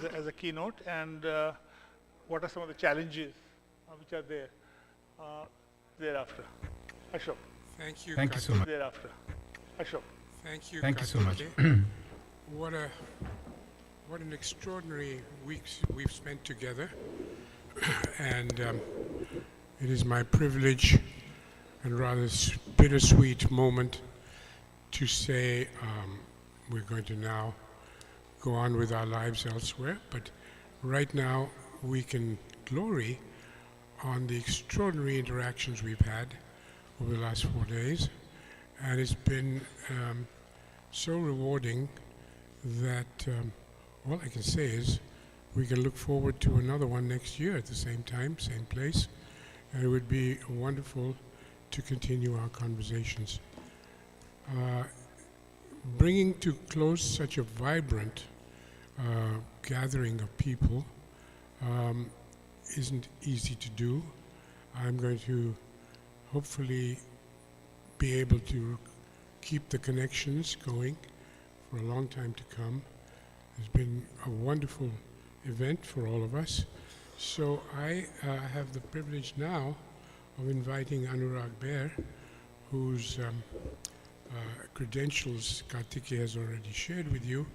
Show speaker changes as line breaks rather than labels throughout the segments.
as a keynote, and what are some of the challenges which are there uh, thereafter. Ashok,
Thank you,
Thank you so much.
thereafter. Ashok.
Thank you,
Thank you so much.
Kartike. What a what an extraordinary weeks we've spent together, and it is my privilege and rather bittersweet moment to say we're going to now go on with our lives elsewhere. But right now, we can glory on the extraordinary interactions we've had over the last 4 days, and it's been so rewarding that all I can say is we can look forward to another one next year at the same time, same place, and it would be wonderful to continue our conversations. Bringing to close such a vibrant gathering of people isn't easy to do. I'm going to hopefully be able to keep the connections going for a long time to come. It's been a wonderful event for all of us. So I have the privilege now of inviting Anurag Baer, whose credentials Kartike has already shared with you.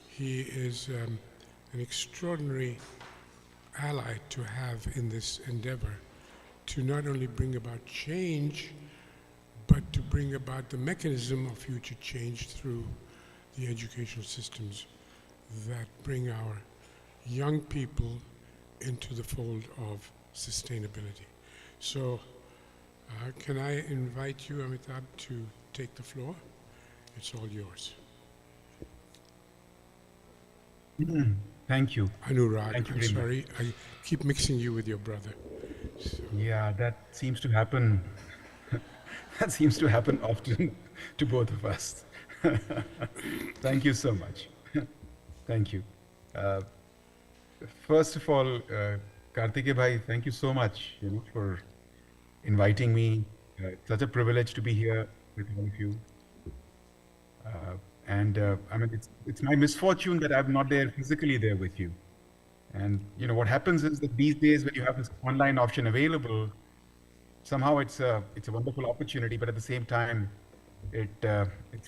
He is an extraordinary ally to have in this endeavor to not only bring about change, but to bring about the mechanism of future change through the educational systems that bring our young people into the fold of sustainability. So can I invite you, Amitabh, to take the floor? It's all yours.
Thank you.
Anurag,
Thank you
I'm
very much.
sorry, I keep mixing you with your brother. So,
Yeah, that seems to happen. That seems to happen often to both of us. Thank you so much. Thank you. Uh, First of all, Kartike bhai, thank you so much, for inviting me. It's such a privilege to be here with all of you. And I mean, it's my misfortune that I'm not there physically there with you. And what happens is that these days, when you have this online option available, somehow it's a wonderful opportunity, but at the same time, it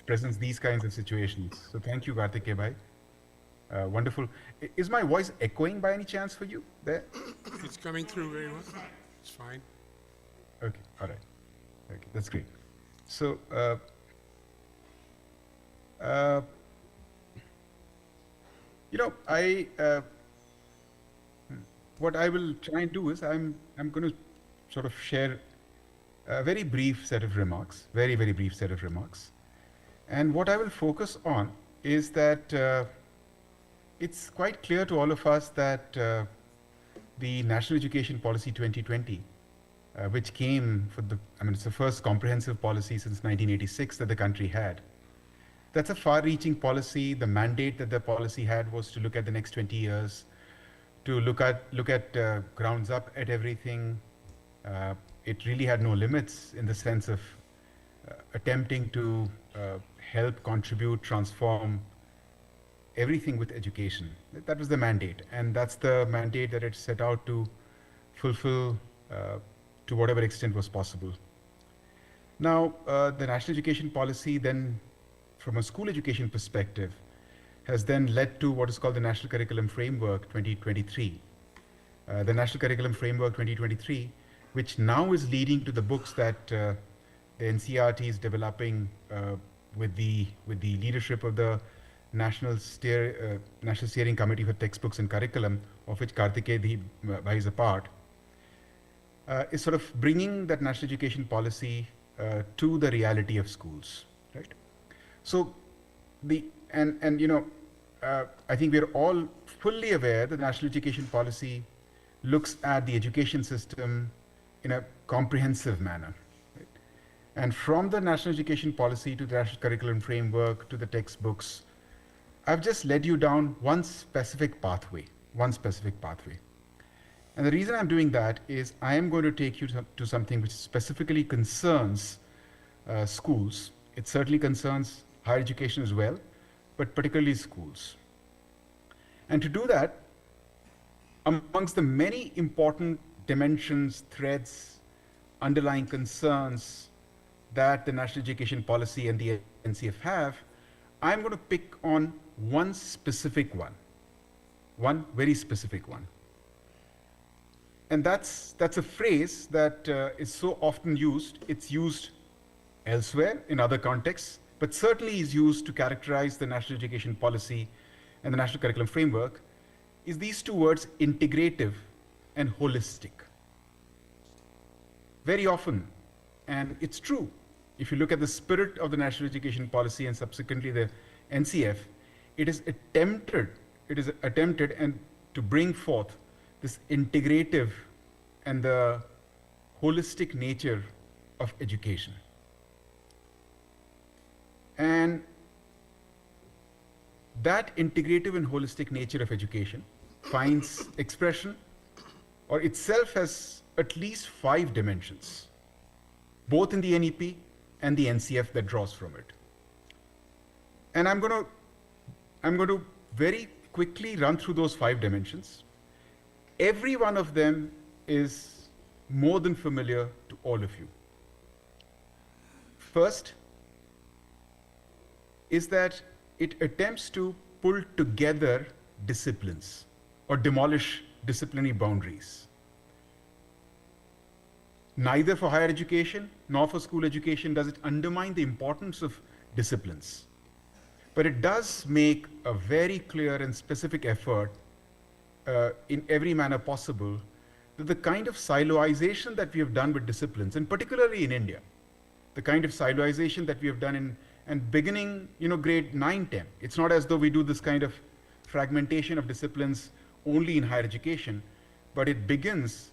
presents these kinds of situations. So thank you, Kartike bhai. Wonderful. Is my voice echoing by any chance for you there?
it's coming through very well. It's fine.
Okay, all right. Okay, that's great. So, I what I will try and do is I'm going to sort of share a very brief set of remarks, very brief set of remarks, and what I will focus on is that it's quite clear to all of us that the National Education Policy 2020, which came it's the first comprehensive policy since 1986 that the country had. That's a far-reaching policy. The mandate that the policy had was to look at the next 20 years, to look at grounds up at everything. It really had no limits in the sense of attempting to help, contribute, transform everything with education. That was the mandate, and that's the mandate that it set out to fulfill to whatever extent was possible. Now, the National Education Policy then, from a school education perspective, has then led to what is called the National Curriculum Framework 2023. The National Curriculum Framework 2023, which now is leading to the books that the NCERT is developing with the leadership of the National Steering Committee for Textbooks and Curriculum, of which Kartike bhai is a part, is sort of bringing that national education policy to the reality of schools, right? So I think we're all fully aware that the national education policy looks at the education system in a comprehensive manner. Right? And from the national education policy to the national curriculum framework to the textbooks, I've just led you down one specific pathway. And the reason I'm doing that is I am going to take you to something which specifically concerns schools. It certainly concerns higher education as well, but particularly schools. And to do that, amongst the many important dimensions, threads, underlying concerns that the national education policy and the NCF have, I'm going to pick on one specific one very specific one. And that's a phrase that is so often used. It's used elsewhere in other contexts, but certainly is used to characterize the national education policy and the national curriculum framework, is these two words, integrative and holistic. Very often, and it's true, if you look at the spirit of the national education policy and subsequently the NCF, it is attempted and to bring forth this integrative and the holistic nature of education. And that integrative and holistic nature of education finds expression, or itself has at least 5 dimensions, both in the NEP and the NCF that draws from it. And I'm going to very quickly run through those 5 dimensions. Every one of them is more than familiar to all of you. First is that it attempts to pull together disciplines or demolish disciplinary boundaries. Neither for higher education nor for school education does it undermine the importance of disciplines. But it does make a very clear and specific effort in every manner possible that the kind of siloization that we have done with disciplines, and particularly in India, the kind of siloization that we have done and beginning, grade 9, 10. It's not as though we do this kind of fragmentation of disciplines only in higher education, but it begins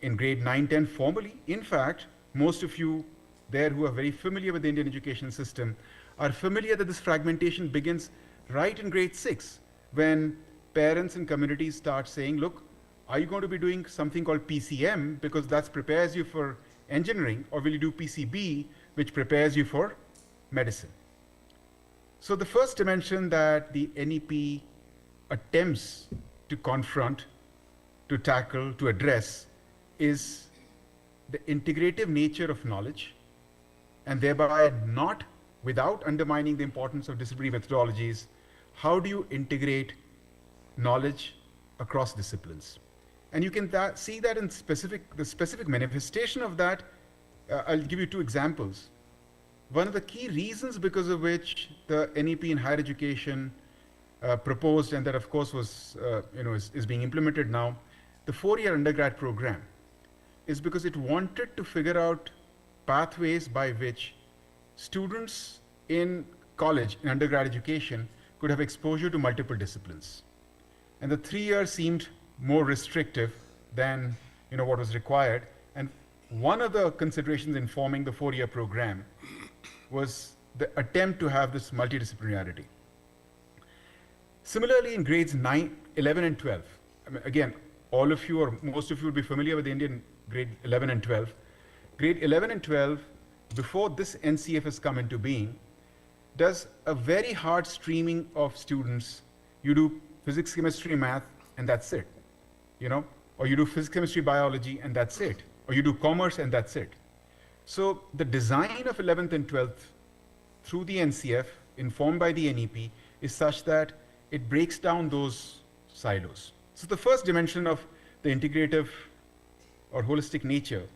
in grade 9, 10 formally. In fact, most of you there who are very familiar with the Indian education system are familiar that this fragmentation begins right in grade 6, when parents and communities start saying, look, are you going to be doing something called PCM because that prepares you for engineering, or will you do PCB which prepares you for medicine? So the first dimension that the NEP attempts to confront, to tackle, to address is the integrative nature of knowledge, and thereby not without undermining the importance of disciplinary methodologies. How do you integrate knowledge across disciplines? And you can see that in the specific manifestation of that. I'll give you 2 examples. One of the key reasons because of which the NEP in higher education proposed, and that of course was, is being implemented now, the 4-year undergrad program, is because it wanted to figure out pathways by which students in college, in undergrad education, could have exposure to multiple disciplines. And the 3 years seemed more restrictive than what was required. And one of the considerations in forming the 4-year program was the attempt to have this multidisciplinarity. Similarly, in grades 9, 11, and 12, again, all of you or most of you will be familiar with the Indian grade 11 and 12. Grade 11 and 12, before this NCF has come into being, does a very hard streaming of students. You do physics, chemistry, math, and that's it. Or you do physics, chemistry, biology, and that's it. Or you do commerce, and that's it. So the design of 11th and 12th through the NCF, informed by the NEP, is such that it breaks down those silos. So the first dimension of the integrative or holistic nature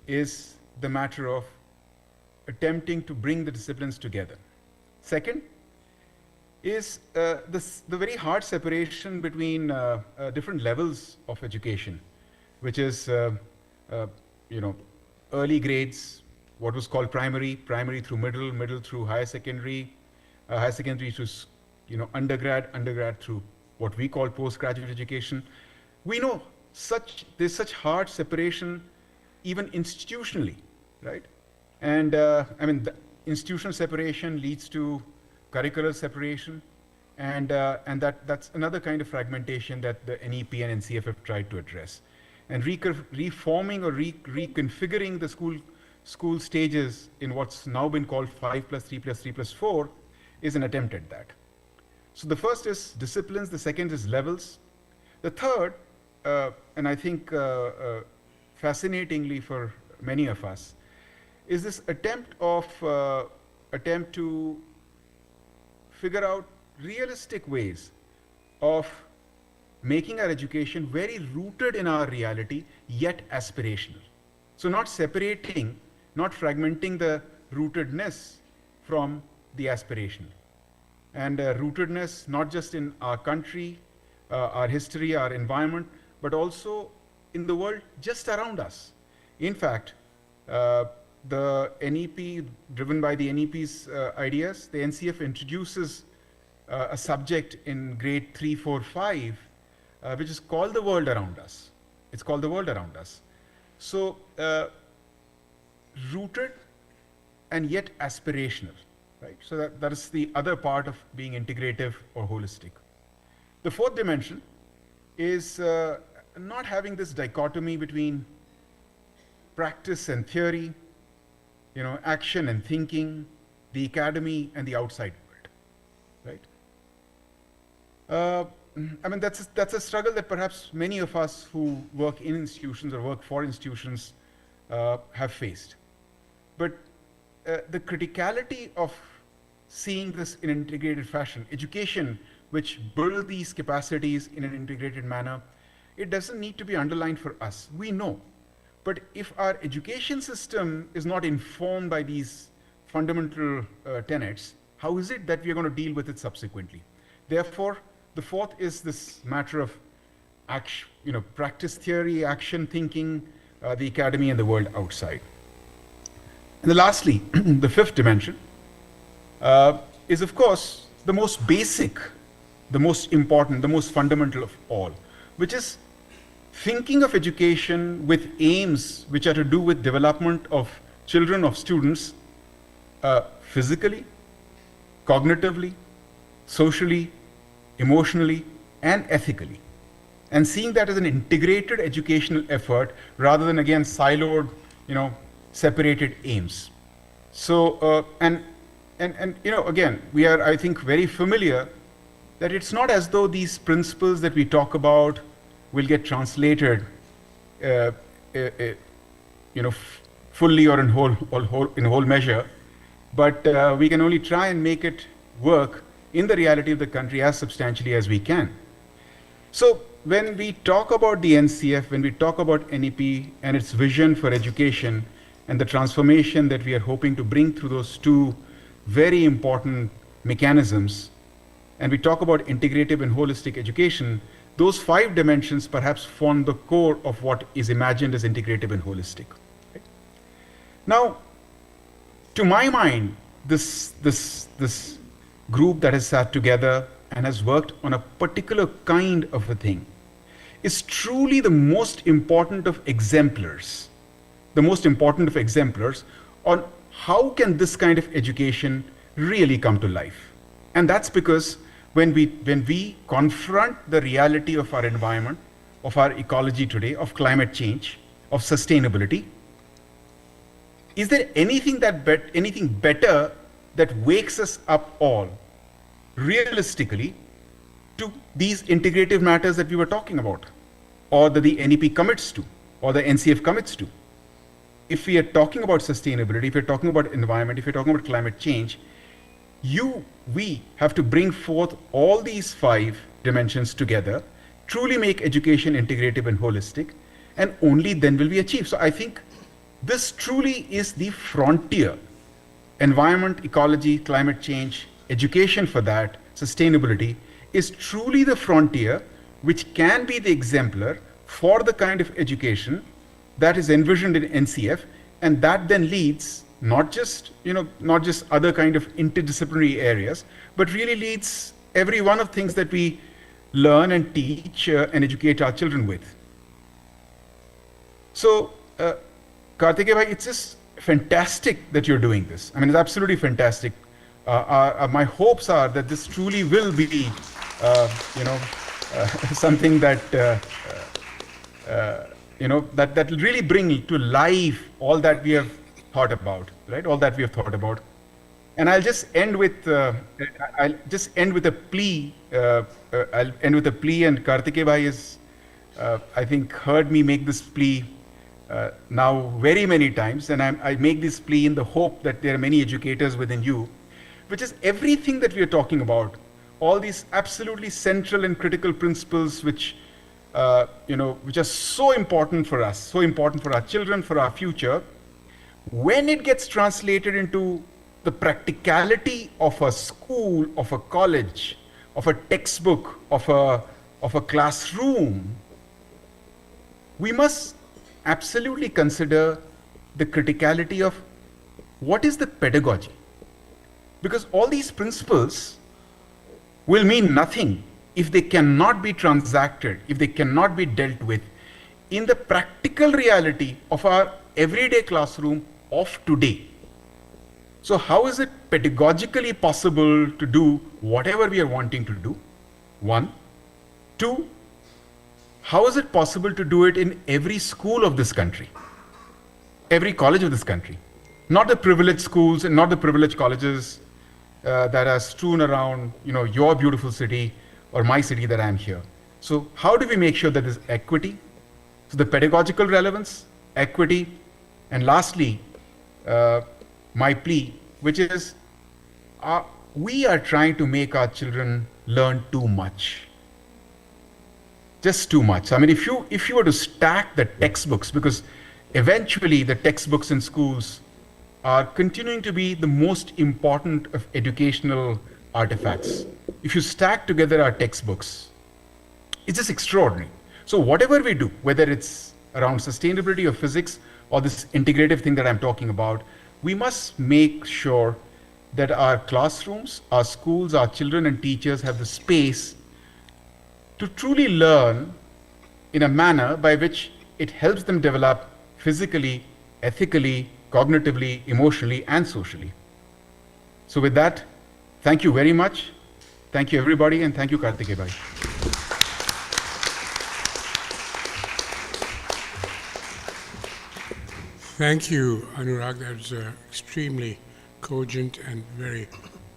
is the matter of attempting to bring the disciplines together. Second is the very hard separation between different levels of education, which is early grades, what was called primary through middle through higher secondary through undergrad through what we call postgraduate education. We know there's such hard separation even institutionally, right? And the institutional separation leads to curricular separation, and that's another kind of fragmentation that the NEP and NCF have tried to address. And reforming or reconfiguring the school stages in what's now been called 5+3+3+4 is an attempt at that. So the first is disciplines, the second is levels. The third, and I think fascinatingly for many of us, is this attempt to figure out realistic ways of making our education very rooted in our reality, yet aspirational. So not separating, not fragmenting the rootedness from the aspirational. And rootedness not just in our country, our history, our environment, but also in the world just around us. In fact, the NEP, driven by the NEP's ideas, the NCF introduces a subject in grade 3, 4, 5, which is called the world around us. It's called the world around us. So, rooted and yet aspirational, right? So that is the other part of being integrative or holistic. The fourth dimension is not having this dichotomy between practice and theory, action and thinking, the academy and the outside world, right? I mean, that's a struggle that perhaps many of us who work in institutions or work for institutions have faced. But the criticality of seeing this in an integrated fashion, education which build these capacities in an integrated manner, it doesn't need to be underlined for us. We know. But if our education system is not informed by these fundamental tenets, how is it that we are going to deal with it subsequently? Therefore, the fourth is this matter of action, practice theory, action thinking, the academy and the world outside. And then lastly, the fifth dimension is of course the most basic, the most important, the most fundamental of all, which is thinking of education with aims which are to do with development of children, of students, physically, cognitively, socially, emotionally, and ethically. And seeing that as an integrated educational effort rather than, again, siloed, separated aims. So, and again, we are, I think, very familiar that it's not as though these principles that we talk about will get translated, fully or in whole measure, but we can only try and make it work in the reality of the country as substantially as we can. So when we talk about the NCF, when we talk about NEP and its vision for education and the transformation that we are hoping to bring through those two very important mechanisms, and we talk about integrative and holistic education, those 5 dimensions perhaps form the core of what is imagined as integrative and holistic. Right? Now, to my mind, this group that has sat together and has worked on a particular kind of a thing is truly the most important of exemplars, on how can this kind of education really come to life. And that's because when we confront the reality of our environment, of our ecology today, of climate change, of sustainability, is there anything better that wakes us up all realistically to these integrative matters that we were talking about, or that the NEP commits to, or the NCF commits to? If we are talking about sustainability, if we're talking about environment, if we're talking about climate change, we have to bring forth all these 5 dimensions together, truly make education integrative and holistic, and only then will we achieve. So I think this truly is the frontier. Environment, ecology, climate change, education for that, sustainability, is truly the frontier which can be the exemplar for the kind of education that is envisioned in NCF, and that then leads not just other kind of interdisciplinary areas, but really leads every one of things that we learn and teach and educate our children with. So, Karthikeya bhai, it's just fantastic that you're doing this. I mean, it's absolutely fantastic. My hopes are that this truly will be, something that that will really bring to life all that we have thought about, right? All that we have thought about. And I'll just end with a plea. I'll end with a plea, and Kartike Bhai has, I think, heard me make this plea now very many times, and I make this plea in the hope that there are many educators within you, which is everything that we are talking about, all these absolutely central and critical principles which which are so important for us, so important for our children, for our future. When it gets translated into the practicality of a school, of a college, of a textbook, of a classroom, we must absolutely consider the criticality of what is the pedagogy. Because all these principles will mean nothing if they cannot be transacted, if they cannot be dealt with in the practical reality of our everyday classroom of today. So how is it pedagogically possible to do whatever we are wanting to do? One. Two, how is it possible to do it in every school of this country, every college of this country? Not the privileged schools and not the privileged colleges that are strewn around, your beautiful city or my city that I'm here. So how do we make sure that there's equity? So the pedagogical relevance, equity, and lastly, my plea, which is we are trying to make our children learn too much. Just too much. I mean, if you were to stack the textbooks, because eventually the textbooks in schools are continuing to be the most important of educational artifacts. If you stack together our textbooks, it's just extraordinary. So whatever we do, whether it's around sustainability of physics or this integrative thing that I'm talking about, we must make sure that our classrooms, our schools, our children and teachers have the space to truly learn in a manner by which it helps them develop physically, ethically, cognitively, emotionally, and socially. So with that, thank you very much. Thank you, everybody, and thank you, Kartike Bhai.
Thank you, Anurag. That was an extremely cogent and very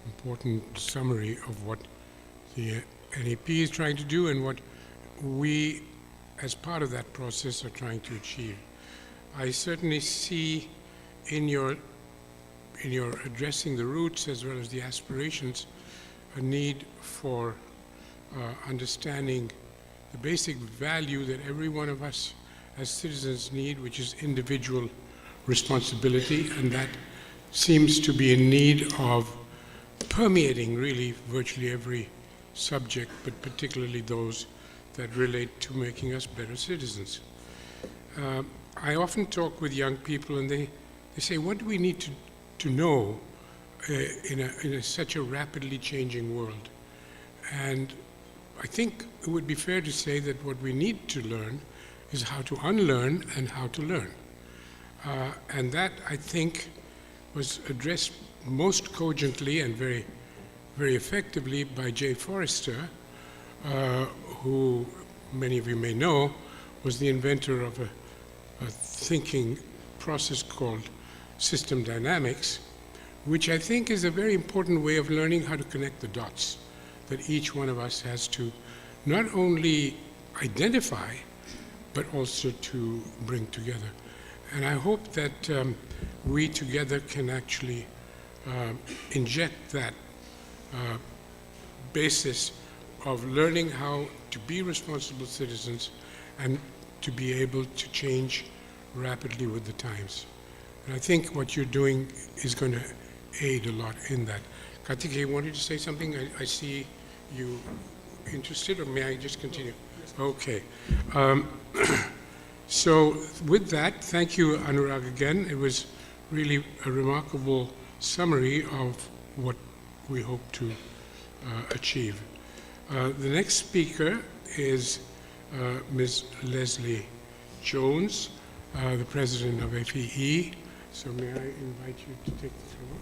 important summary of what the NEP is trying to do and what we, as part of that process, are trying to achieve. I certainly see in your addressing the roots as well as the aspirations a need for understanding the basic value that every one of us as citizens need, which is individual responsibility, and that seems to be in need of permeating really virtually every subject, but particularly those that relate to making us better citizens. I often talk with young people and they say, what do we need to know in such a rapidly changing world? And I think it would be fair to say that what we need to learn is how to unlearn and how to learn. And that, I think, was addressed most cogently and very, very effectively by Jay Forrester, who many of you may know was the inventor of a thinking process called system dynamics, which I think is a very important way of learning how to connect the dots that each one of us has to not only identify, but also to bring together. And I hope that we together can actually inject that basis of learning how to be responsible citizens and to be able to change rapidly with the times. And I think what you're doing is going to aid a lot in that. Kartike, you wanted to say something? I see you interested, or may I just continue? Okay. So with that, thank you, Anurag, again. It was really a remarkable summary of what we hope to achieve. The next speaker is Ms. Leslie Jones, the president of FEE. So may I invite you to take the floor?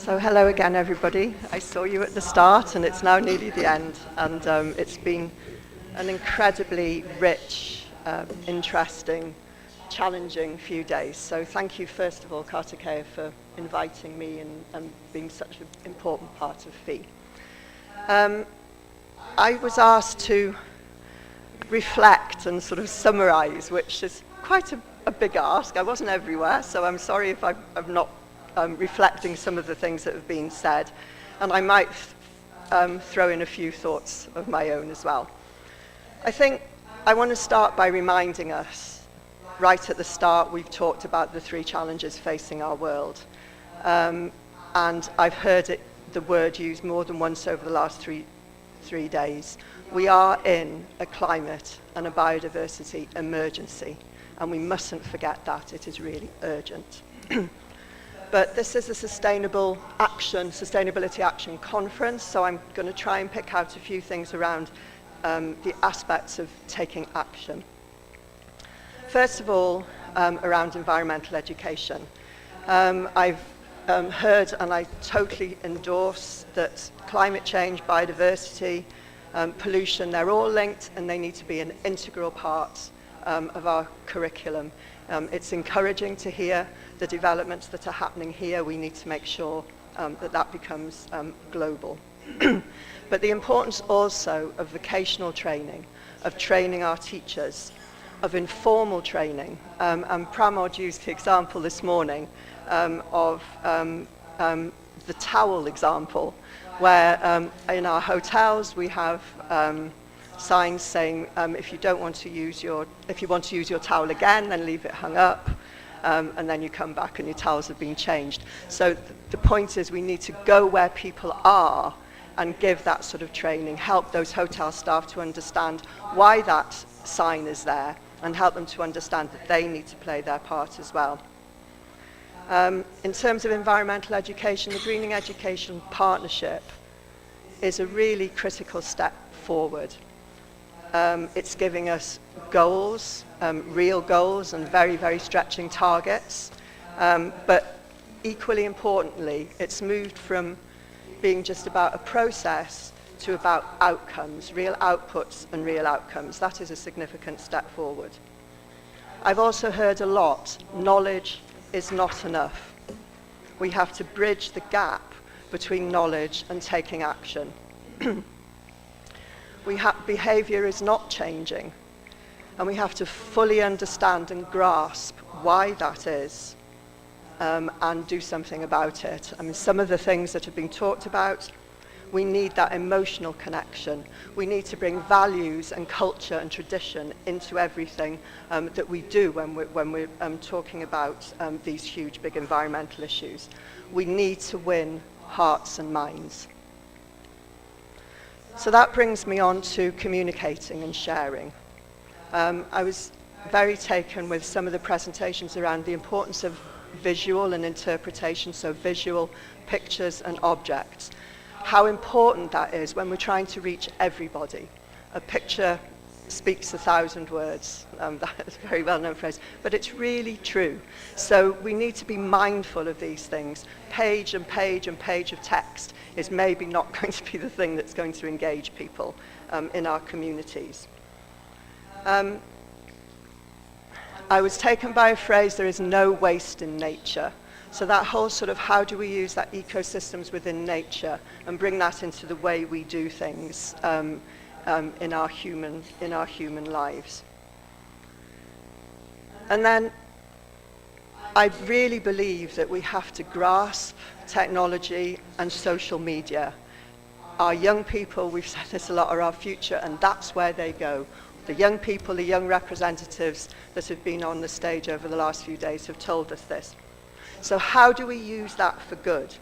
So hello again, everybody. I saw you at the start, and it's now nearly the end. And it's been an incredibly rich, interesting, challenging few days. So thank you, first of all, Kartikeya, for inviting me and being such an important part of CEE. I was asked to reflect and sort of summarize, which is quite a big ask. I wasn't everywhere, so I'm sorry if I'm not reflecting some of the things that have been said, and I might throw in a few thoughts of my own as well. I think I want to start by reminding us, right at the start, we've talked about the three challenges facing our world, and I've heard the word used more than once over the last three days. We are in a climate and a biodiversity emergency, and we mustn't forget that. It is really urgent. But this is a sustainability action conference, so I'm going to try and pick out a few things around the aspects of taking action. First of all, around environmental education. I've heard, and I totally endorse, that climate change, biodiversity, pollution, they're all linked, and they need to be an integral part of our curriculum. It's encouraging to hear the developments that are happening here. We need to make sure that becomes global. But the importance also of vocational training, of training our teachers, of informal training. And Pramod used the example this morning of the towel example, where in our hotels we have signs saying if you want to use your towel again, then leave it hung up, and then you come back and your towels have been changed. So the point is, we need to go where people are and give that sort of training, help those hotel staff to understand why that sign is there, and help them to understand that they need to play their part as well. In terms of environmental education, the Greening Education Partnership is a really critical step forward. It's giving us goals, real goals, and very, very stretching targets. But equally importantly, it's moved from being just about a process to about outcomes, real outputs and real outcomes. That is a significant step forward. I've also heard a lot, knowledge is not enough. We have to bridge the gap between knowledge and taking action. Behavior is not changing, and we have to fully understand and grasp why that is, and do something about it. I mean, some of the things that have been talked about, we need that emotional connection. We need to bring values and culture and tradition into everything that we do when we're talking about these huge, big environmental issues. We need to win hearts and minds. So that brings me on to communicating and sharing. I was very taken with some of the presentations around the importance of visual and interpretation, so visual pictures and objects. How important that is when we're trying to reach everybody. A picture speaks 1,000 words. That is a very well-known phrase, but it's really true. So we need to be mindful of these things. Page and page and page of text is maybe not going to be the thing that's going to engage people in our communities. I was taken by a phrase, there is no waste in nature. So that whole sort of how do we use that ecosystems within nature and bring that into the way we do things in our human lives. And then I really believe that we have to grasp technology and social media. Our young people, we've said this a lot, are our future, and that's where they go. The young people, the young representatives that have been on the stage over the last few days have told us this. So how do we use that for good?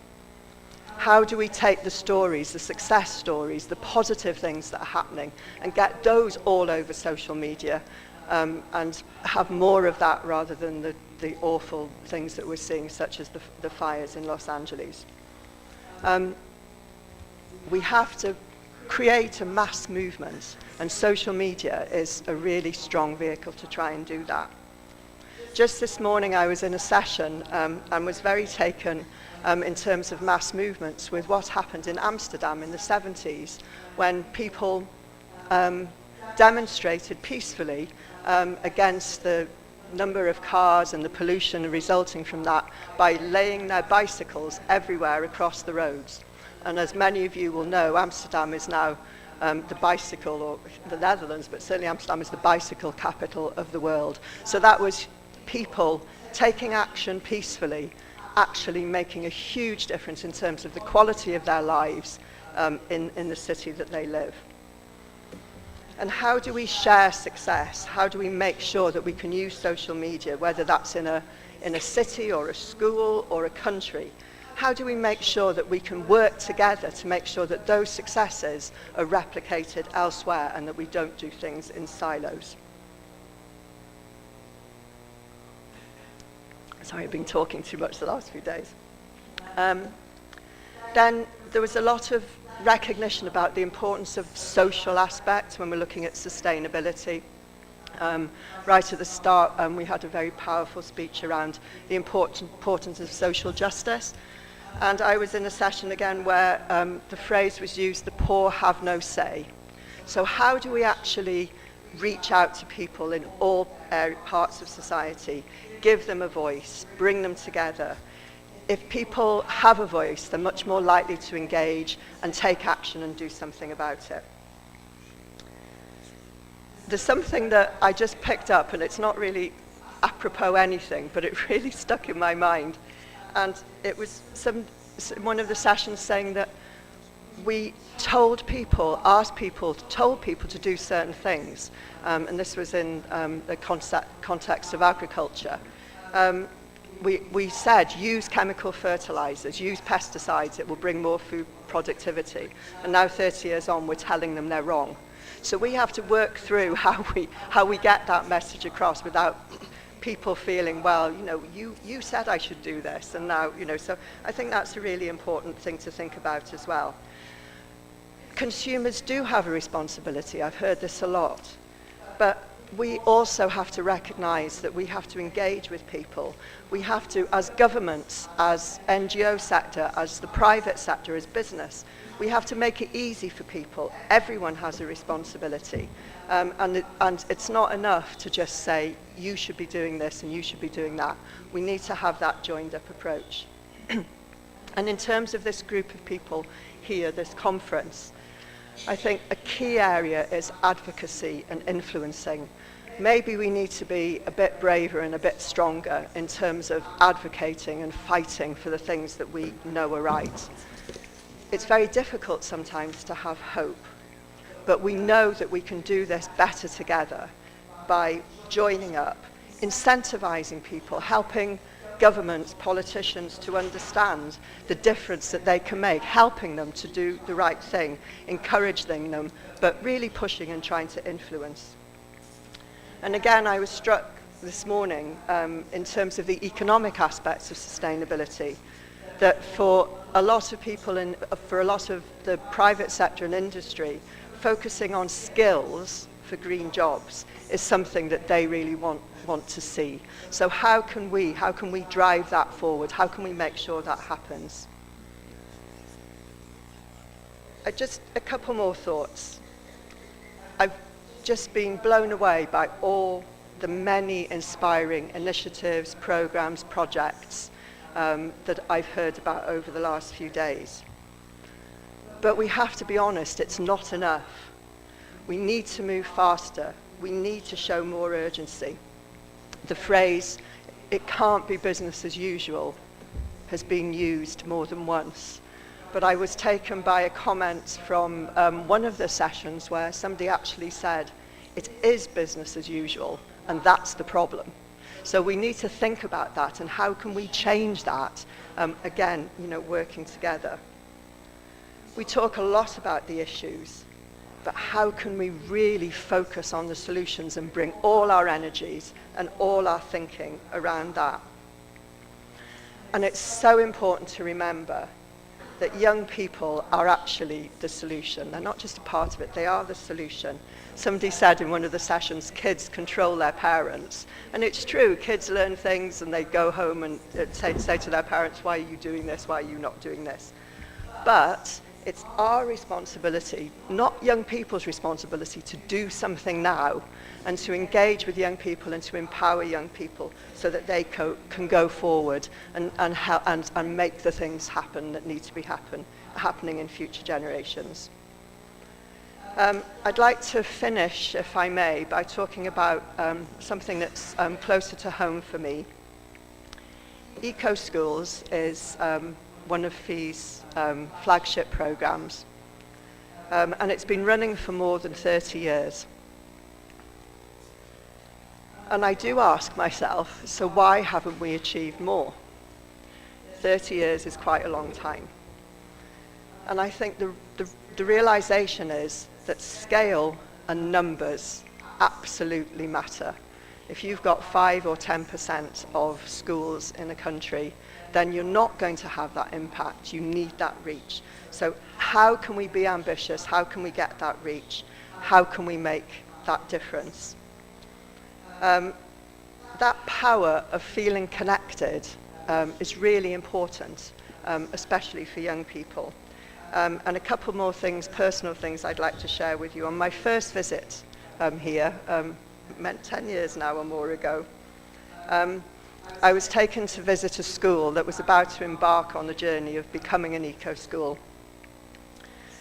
How do we take the stories, the success stories, the positive things that are happening, and get those all over social media, and have more of that rather than the awful things that we're seeing, such as the fires in Los Angeles? We have to create a mass movement, and social media is a really strong vehicle to try and do that. Just this morning I was in a session and was very taken in terms of mass movements with what happened in Amsterdam in the 70s when people demonstrated peacefully against the number of cars and the pollution resulting from that by laying their bicycles everywhere across the roads. And as many of you will know, Amsterdam is now the bicycle, or the Netherlands, but certainly Amsterdam is the bicycle capital of the world. So that was people taking action peacefully, actually making a huge difference in terms of the quality of their lives in the city that they live. And how do we share success? How do we make sure that we can use social media, whether that's in a city or a school or a country? How do we make sure that we can work together to make sure that those successes are replicated elsewhere and that we don't do things in silos? Sorry, I've been talking too much the last few days. Then there was a lot of recognition about the importance of social aspects when we're looking at sustainability. Right at the start, we had a very powerful speech around the importance of social justice. And I was in a session again where the phrase was used, the poor have no say. So how do we actually reach out to people in all parts of society, give them a voice, bring them together? If people have a voice, they're much more likely to engage and take action and do something about it. There's something that I just picked up, and it's not really apropos anything, but it really stuck in my mind. And it was one of the sessions saying that we told people to do certain things, and this was in the context of agriculture. We said, use chemical fertilizers, use pesticides, it will bring more food productivity. And now 30 years on, we're telling them they're wrong. So we have to work through how we get that message across without people feeling, well, you said I should do this, and now, so I think that's a really important thing to think about as well. Consumers do have a responsibility. I've heard this a lot. But we also have to recognize that we have to engage with people. We have to, as governments, as NGO sector, as the private sector, as business, we have to make it easy for people. Everyone has a responsibility. And it's not enough to just say, you should be doing this and you should be doing that. We need to have that joined up approach. And in terms of this group of people here, this conference, I think a key area is advocacy and influencing. Maybe we need to be a bit braver and a bit stronger in terms of advocating and fighting for the things that we know are right. It's very difficult sometimes to have hope, but we know that we can do this better together by joining up, incentivizing people, helping governments, politicians to understand the difference that they can make, helping them to do the right thing, encouraging them, but really pushing and trying to influence. And again, I was struck this morning in terms of the economic aspects of sustainability, that for a lot of people, for a lot of the private sector and industry, focusing on skills for green jobs is something that they really want to see. So how can we drive that forward? How can we make sure that happens? Just a couple more thoughts. I've just been blown away by all the many inspiring initiatives, programs, projects that I've heard about over the last few days. But we have to be honest, it's not enough. We need to move faster. We need to show more urgency. The phrase, it can't be business as usual, has been used more than once. But I was taken by a comment from one of the sessions where somebody actually said, it is business as usual, and that's the problem. So we need to think about that, and how can we change that? Again, working together. We talk a lot about the issues, but how can we really focus on the solutions and bring all our energies and all our thinking around that? And it's so important to remember that young people are actually the solution. They're not just a part of it, they are the solution. Somebody said in one of the sessions, kids control their parents. And it's true, kids learn things and they go home and say to their parents, why are you doing this, why are you not doing this? But it's our responsibility, not young people's responsibility, to do something now and to engage with young people and to empower young people so that they can go forward and make the things happen that need to be happening in future generations. I'd like to finish, if I may, by talking about something that's closer to home for me. Eco Schools is one of FEE's flagship programs, and it's been running for more than 30 years. And I do ask myself, so why haven't we achieved more? 30 years is quite a long time. And I think the realization is that scale and numbers absolutely matter. If you've got 5 or 10% of schools in a country, then you're not going to have that impact. You need that reach. So how can we be ambitious? How can we get that reach? How can we make that difference? That power of feeling connected is really important, especially for young people. And a couple more things, personal things I'd like to share with you. On my first visit here, meant 10 years now or more ago, I was taken to visit a school that was about to embark on the journey of becoming an eco school.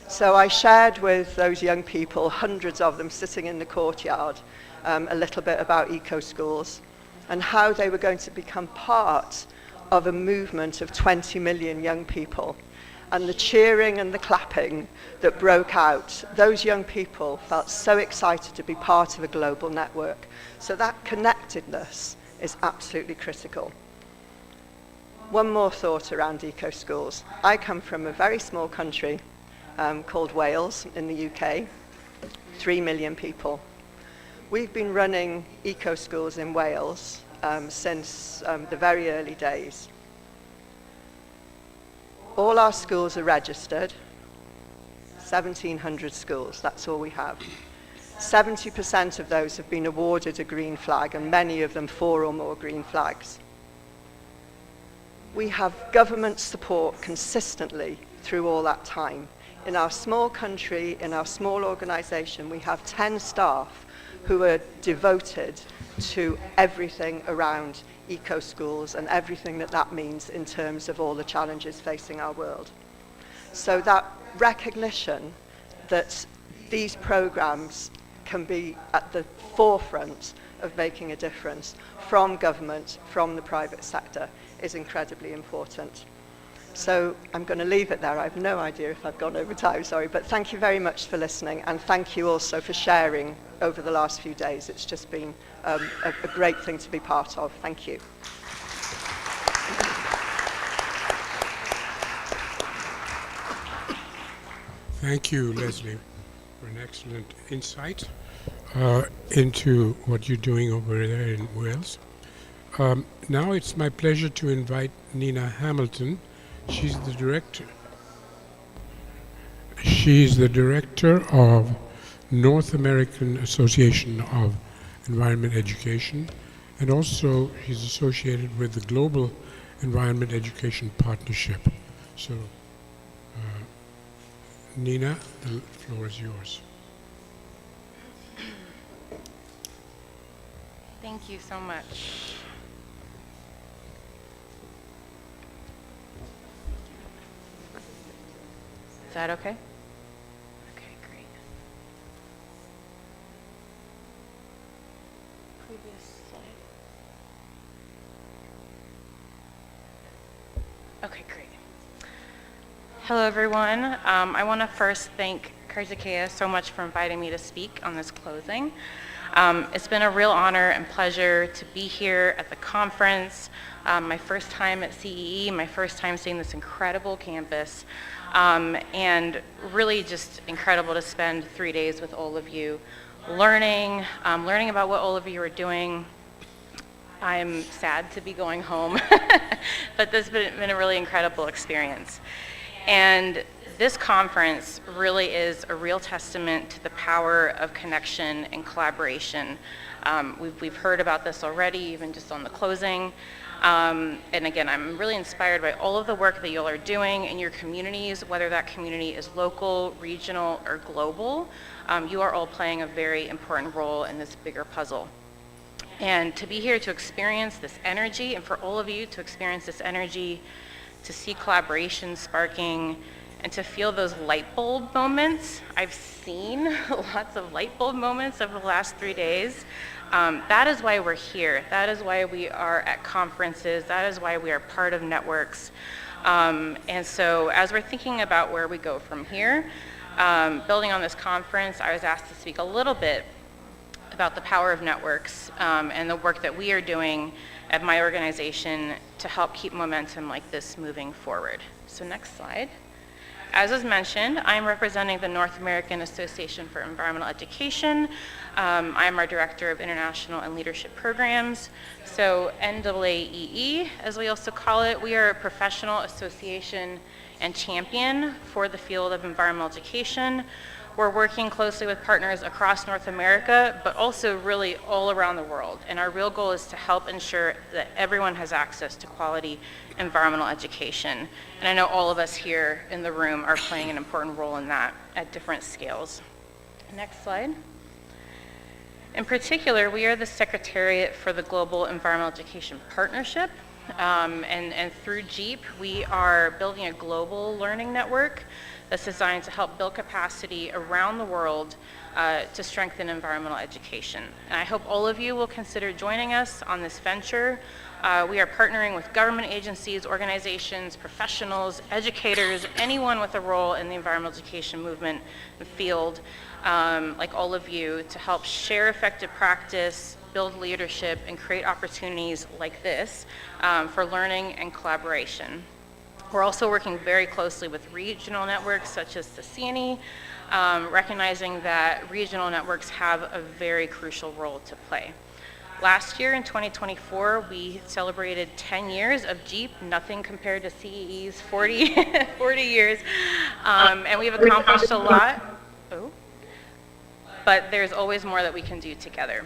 So I shared with those young people, hundreds of them sitting in the courtyard, a little bit about eco schools and how they were going to become part of a movement of 20 million young people. And the cheering and the clapping that broke out, those young people felt so excited to be part of a global network. So that connectedness is absolutely critical. One more thought around eco schools. I come from a very small country called Wales in the UK, 3 million people. We've been running eco schools in Wales since the very early days. All our schools are registered, 1,700 schools, that's all we have. 70% of those have been awarded a green flag, and many of them 4 or more green flags. We have government support consistently through all that time. In our small country, in our small organization, we have 10 staff who are devoted to everything around eco schools and everything that means in terms of all the challenges facing our world. So that recognition that these programs can be at the forefront of making a difference from government, from the private sector, is incredibly important. So I'm going to leave it there. I have no idea if I've gone over time, sorry, but thank you very much for listening, and thank you also for sharing over the last few days. It's just been a great thing to be part of. Thank you.
Thank you, Leslie, for an excellent insight into what you're doing over there in Wales. Now it's my pleasure to invite Nina Hamilton. She's the director of North American Association of Environment Education, and also she's associated with the Global Environment Education Partnership. So, Nina, the floor is yours.
Thank you so much. Is that okay? Okay, great. Previous slide. Okay, great. Hello, everyone. I want to first thank Kartikeya so much for inviting me to speak on this closing. It's been a real honor and pleasure to be here at the conference. My first time at CEE, my first time seeing this incredible campus, and really just incredible to spend 3 days with all of you, learning about what all of you are doing. I'm sad to be going home, but this has been a really incredible experience. And this conference really is a real testament to the power of connection and collaboration. We've heard about this already, even just on the closing. And again, I'm really inspired by all of the work that you all are doing in your communities, whether that community is local, regional, or global. You are all playing a very important role in this bigger puzzle. And to be here to experience this energy, and for all of you to experience this energy, to see collaboration sparking, and to feel those light bulb moments. I've seen lots of light bulb moments over the last 3 days. That is why we're here. That is why we are at conferences. That is why we are part of networks. And so as we're thinking about where we go from here, building on this conference, I was asked to speak a little bit about the power of networks and the work that we are doing at my organization to help keep momentum like this moving forward. So next slide. As was mentioned, I'm representing the North American Association for Environmental Education. I'm our Director of International and Leadership Programs. So NAAEE, as we also call it, we are a professional association and champion for the field of environmental education. We're working closely with partners across North America, but also really all around the world. And our real goal is to help ensure that everyone has access to quality environmental education. And I know all of us here in the room are playing an important role in that at different scales. Next slide. In particular, we are the Secretariat for the Global Environmental Education Partnership. And through JEEP, we are building a global learning network that's designed to help build capacity around the world to strengthen environmental education. And I hope all of you will consider joining us on this venture. We are partnering with government agencies, organizations, professionals, educators, anyone with a role in the environmental education movement and field, like all of you, to help share effective practice, build leadership, and create opportunities like this for learning and collaboration. We're also working very closely with regional networks such as the CEE, recognizing that regional networks have a very crucial role to play. Last year in 2024, we celebrated 10 years of JEEP, nothing compared to CEE's 40 years, and we've accomplished a lot. But there's always more that we can do together.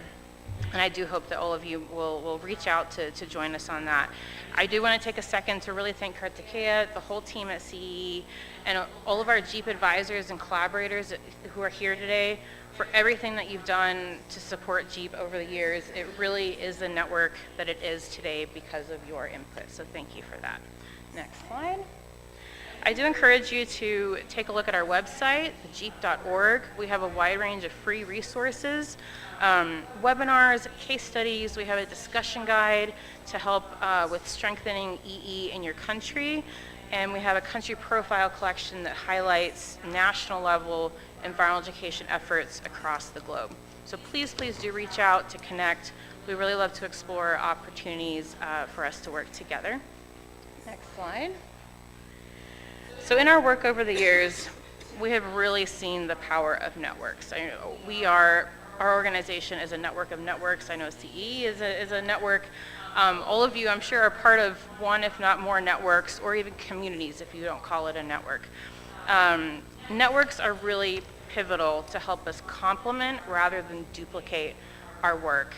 And I do hope that all of you will reach out to join us on that. I do want to take a second to really thank Kartikeya, the whole team at CEE, and all of our JEEP advisors and collaborators who are here today for everything that you've done to support JEEP over the years. It really is the network that it is today because of your input, so thank you for that. Next slide. I do encourage you to take a look at our website, jeep.org. We have a wide range of free resources, webinars, case studies. We have a discussion guide to help with strengthening EE in your country. And we have a country profile collection that highlights national level environmental education efforts across the globe. So please do reach out to connect. We really love to explore opportunities for us to work together. Next slide. So in our work over the years, we have really seen the power of networks. Our organization is a network of networks. I know CEE is a network. All of you, I'm sure, are part of one, if not more, networks, or even communities, if you don't call it a network. Networks are really pivotal to help us complement rather than duplicate our work.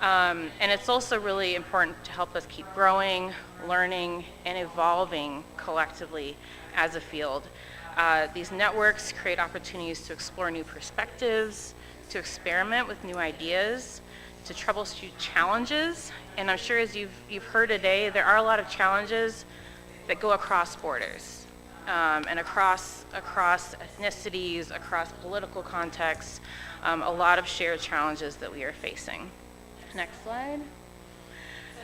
And it's also really important to help us keep growing, learning, and evolving collectively as a field. These networks create opportunities to explore new perspectives, to experiment with new ideas, to troubleshoot challenges. And I'm sure as you've heard today, there are a lot of challenges that go across borders and across ethnicities, across political contexts, a lot of shared challenges that we are facing. Next slide.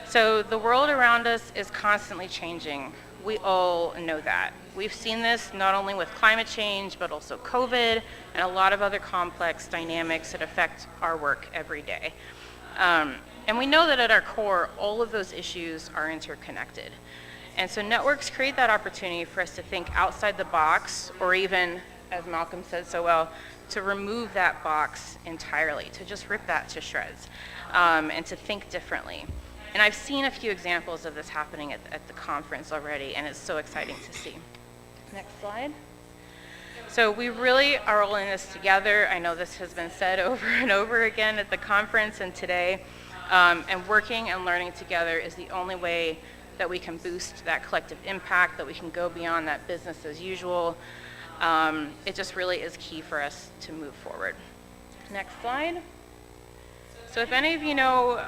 So the world around us is constantly changing. We all know that. We've seen this not only with climate change, but also COVID and a lot of other complex dynamics that affect our work every day. And we know that at our core, all of those issues are interconnected. And so networks create that opportunity for us to think outside the box, or even, as Malcolm said so well, to remove that box entirely, to just rip that to shreds, and to think differently. And I've seen a few examples of this happening at the conference already, and it's so exciting to see. Next slide. So we really are all in this together. I know this has been said over and over again at the conference and today. And working and learning together is the only way that we can boost that collective impact, that we can go beyond that business as usual. It just really is key for us to move forward. Next slide. So if any of you know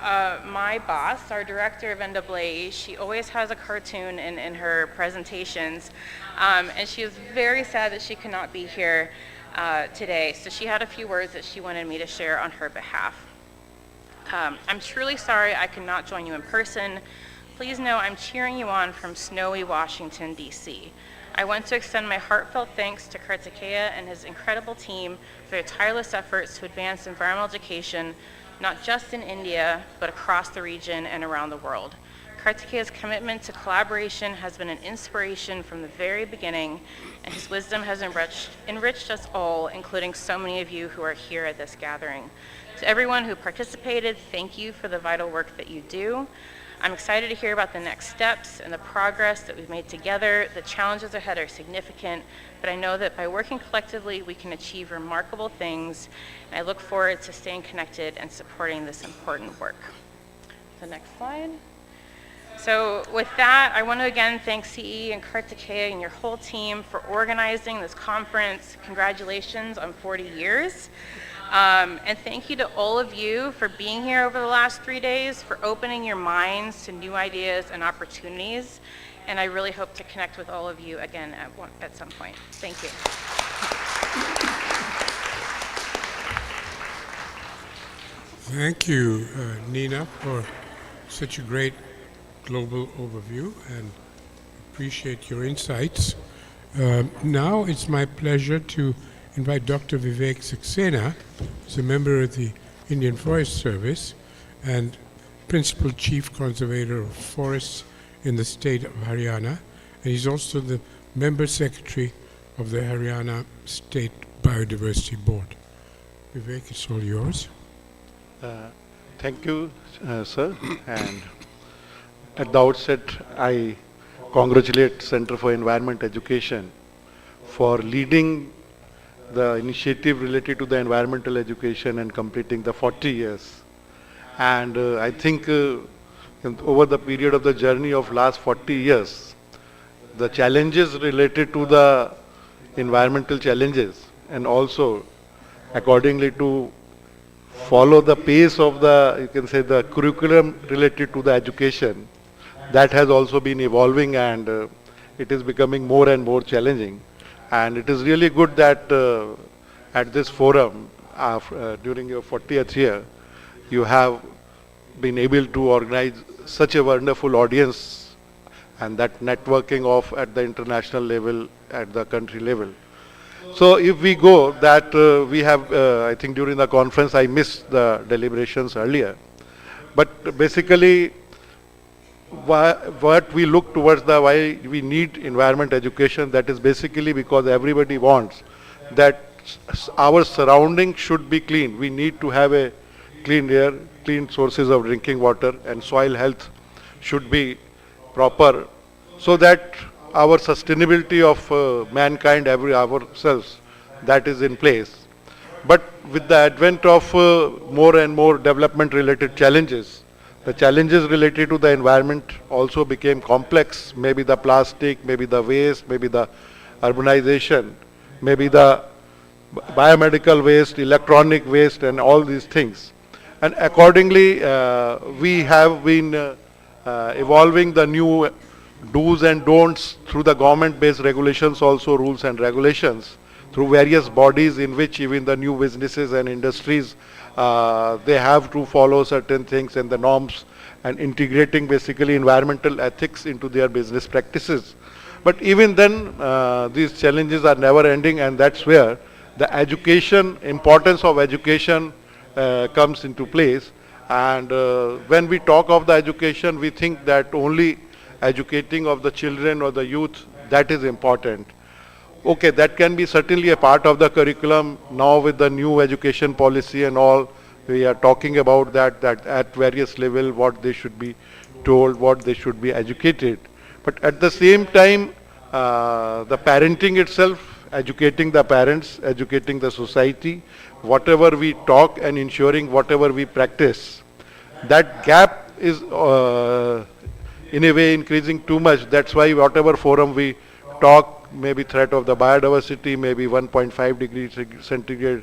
my boss, our director of NAAE, she always has a cartoon in her presentations, and she is very sad that she could not be here today. So she had a few words that she wanted me to share on her behalf. I'm truly sorry I could not join you in person. Please know I'm cheering you on from snowy Washington, D.C. I want to extend my heartfelt thanks to Kartikeya and his incredible team for their tireless efforts to advance environmental education, not just in India, but across the region and around the world. Kartikeya's commitment to collaboration has been an inspiration from the very beginning, and his wisdom has enriched us all, including so many of you who are here at this gathering. To everyone who participated, thank you for the vital work that you do. I'm excited to hear about the next steps and the progress that we've made together. The challenges ahead are significant, but I know that by working collectively, we can achieve remarkable things. And I look forward to staying connected and supporting this important work. The next slide. So with that, I want to again thank CEE and Kartikeya and your whole team for organizing this conference. Congratulations on 40 years. And thank you to all of you for being here over the last 3 days, for opening your minds to new ideas and opportunities. And I really hope to connect with all of you again at some point. Thank you.
Thank you, Nina, for such a great global overview, and appreciate your insights. Now it's my pleasure to invite Dr. Vivek Saxena, who's a member of the Indian Forest Service and Principal Chief Conservator of Forests in the state of Haryana, and he's also the Member Secretary of the Haryana State Biodiversity Board. Vivek, it's all yours.
Thank you, sir. And at the outset, I congratulate Center for Environment Education for leading the initiative related to the environmental education and completing the 40 years. And I think over the period of the journey of last 40 years, the challenges related to the environmental challenges and also accordingly to follow the pace of the, you can say, the curriculum related to the education, that has also been evolving, and it is becoming more and more challenging. And it is really good that at this forum, during your 40th year, you have been able to organize such a wonderful audience and that networking of at the international level, at the country level. So if we go that we have, I think during the conference I missed the deliberations earlier, but basically what we look towards the why we need environment education, that is basically because everybody wants that our surroundings should be clean. We need to have a clean air, clean sources of drinking water, and soil health should be proper, so that our sustainability of mankind, ourselves, that is in place. But with the advent of more and more development related challenges, the challenges related to the environment also became complex. Maybe the plastic, maybe the waste, maybe the urbanization, maybe the biomedical waste, electronic waste, and all these things. And accordingly, we have been evolving the new do's and don'ts through the government-based regulations, also rules and regulations, through various bodies in which even the new businesses and industries, they have to follow certain things and the norms, and integrating basically environmental ethics into their business practices. But even then, these challenges are never ending, and that's where the education, importance of education comes into place. And when we talk of the education, we think that only educating of the children or the youth, that is important. Okay, that can be certainly a part of the curriculum. Now with the new education policy and all, we are talking about that at various level, what they should be told, what they should be educated. But at the same time, the parenting itself, educating the parents, educating the society, whatever we talk and ensuring whatever we practice. That gap is in a way increasing too much. That's why whatever forum we talk, maybe threat of the biodiversity, maybe 1.5 degrees centigrade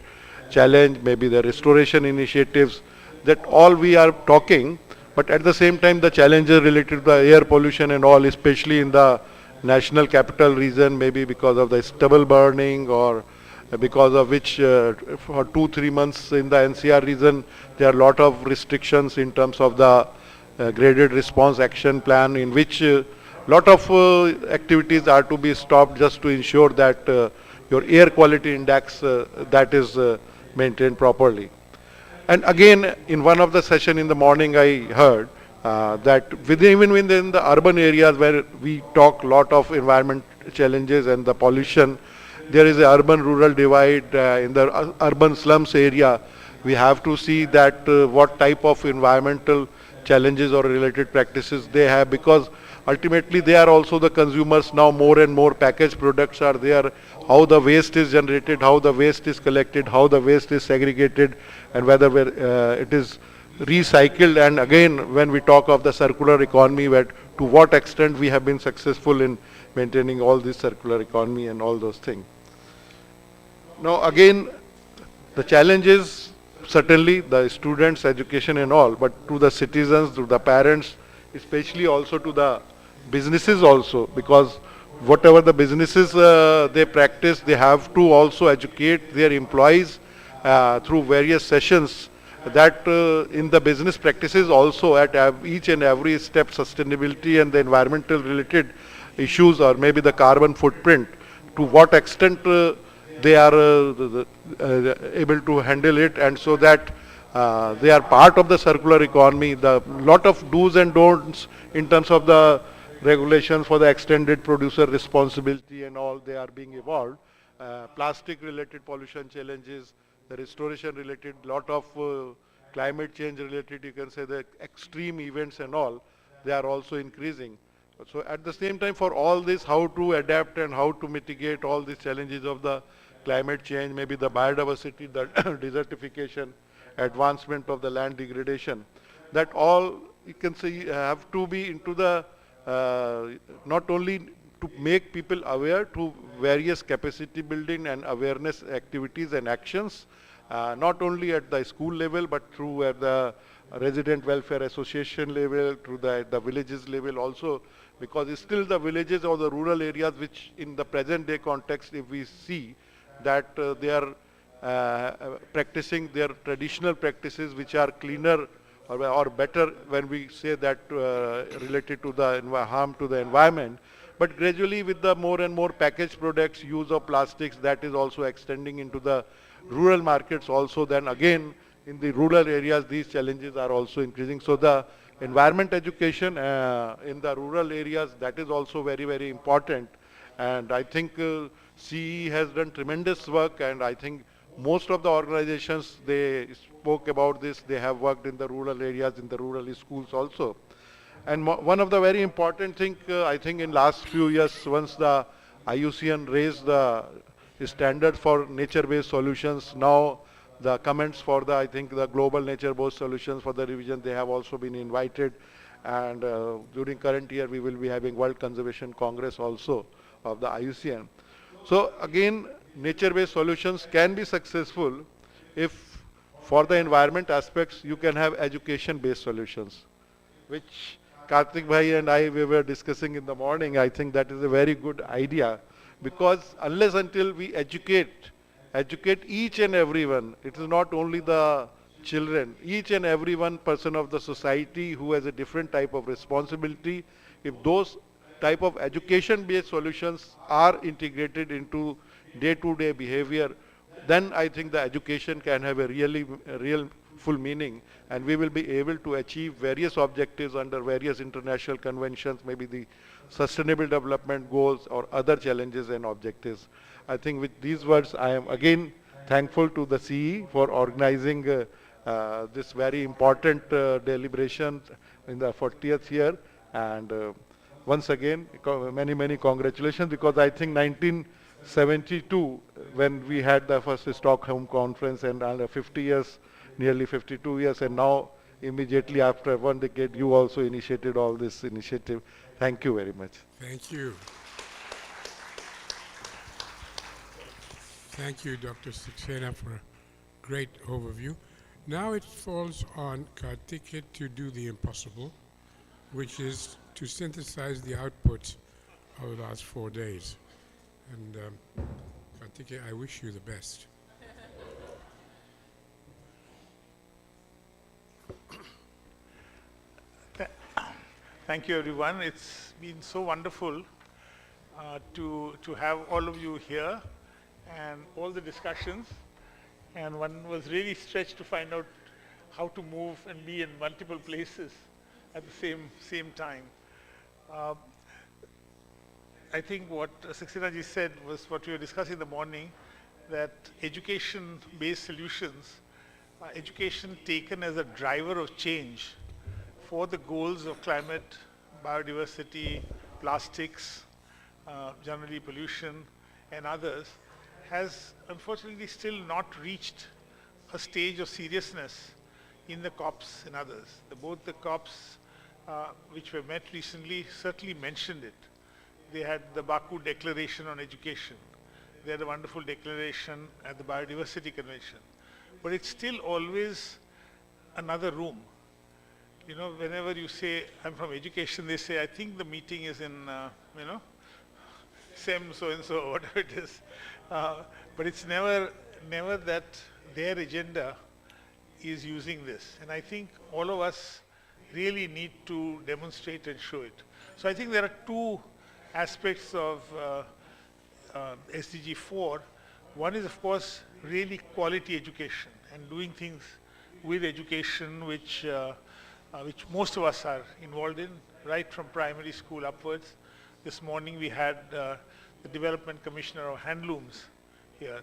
challenge, maybe the restoration initiatives, that all we are talking, but at the same time the challenges related to the air pollution and all, especially in the national capital region, maybe because of the stubble burning or because of which for 2-3 months in the NCR region there are a lot of restrictions in terms of the graded response action plan, in which lot of activities are to be stopped just to ensure that your air quality index that is maintained properly. And again, in one of the session in the morning, I heard that even within the urban areas where we talk a lot of environment challenges and the pollution, there is a urban-rural divide. In the urban slums area, we have to see that what type of environmental challenges or related practices they have, because ultimately they are also the consumers. Now more and more packaged products are there, how the waste is generated, how the waste is collected, how the waste is segregated, and whether it is recycled. And again, when we talk of the circular economy, where to what extent we have been successful in maintaining all this circular economy and all those things. Now again, the challenge is certainly the students' education and all, but to the citizens, to the parents, especially also to the businesses also, because whatever the businesses they practice, they have to also educate their employees through various sessions, that in the business practices also at each and every step, sustainability and the environmental related issues, or maybe the carbon footprint, to what extent they are able to handle it, and so that they are part of the circular economy. The lot of do's and don'ts in terms of the regulations for the extended producer responsibility and all, they are being evolved. Plastic related pollution challenges, the restoration related, lot of climate change related, you can say the extreme events and all, they are also increasing. So at the same time, for all this, how to adapt and how to mitigate all these challenges of the climate change, maybe the biodiversity, the desertification, advancement of the land degradation, that all you can say have to be into the not only to make people aware to various capacity building and awareness activities and actions, not only at the school level but through at the resident welfare association level, through the villages level also, because still the villages or the rural areas, which in the present day context, if we see that they are practicing their traditional practices which are cleaner or better, when we say that related to the harm to the environment. But gradually with the more and more packaged products, use of plastics, that is also extending into the rural markets also. Then again, in the rural areas, these challenges are also increasing. So the environment education in the rural areas, that is also very, very important. And I think CEE has done tremendous work, and I think most of the organizations, they spoke about this, they have worked in the rural areas, in the rural schools also. And one of the very important thing, I think in last few years, once the IUCN raised the standard for nature-based solutions, now the comments for the, I think the global nature-based solutions for the revision, they have also been invited. And during current year, we will be having World Conservation Congress also of the IUCN. So again, nature-based solutions can be successful if for the environment aspects, you can have education-based solutions, which Karthik Bhai and I, we were discussing in the morning. I think that is a very good idea, because unless until we educate each and everyone, it is not only the children, each and every one person of the society who has a different type of responsibility, if those type of education-based solutions are integrated into day-to-day behavior, then I think the education can have a real full meaning, and we will be able to achieve various objectives under various international conventions, maybe the sustainable development goals or other challenges and objectives. I think with these words, I am again thankful to the CE for organizing this very important deliberation in the 40th year, and once again, many, many congratulations, because I think 1972, when we had the first Stockholm conference, and 50 years, nearly 52 years, and now immediately after 1 decade, you also initiated all this initiative. Thank you very much.
Thank you. Thank you, Dr. Saxena, for a great overview. Now it falls on Karthikeya to do the impossible, which is to synthesize the outputs of the last 4 days. And Karthikeya, I wish you the best.
Thank you, everyone. It's been so wonderful to have all of you here and all the discussions. And one was really stretched to find out how to move and be in multiple places at the same time. I think what Saxena ji said was what we were discussing in the morning, that education-based solutions, education taken as a driver of change for the goals of climate, biodiversity, plastics, generally pollution, and others, has unfortunately still not reached a stage of seriousness in the COPs and others. Both the COPs which were met recently certainly mentioned it. They had the Baku Declaration on Education. They had a wonderful declaration at the Biodiversity Convention. But it's still always another room. You know, whenever you say, I'm from education, they say, I think the meeting is in, SEM so-and-so, or whatever it is. But it's never that their agenda is using this. And I think all of us really need to demonstrate and show it. So I think there are two aspects of SDG 4. One is, of course, really quality education and doing things with education which most of us are involved in, right from primary school upwards. This morning we had the Development Commissioner of Handlooms here.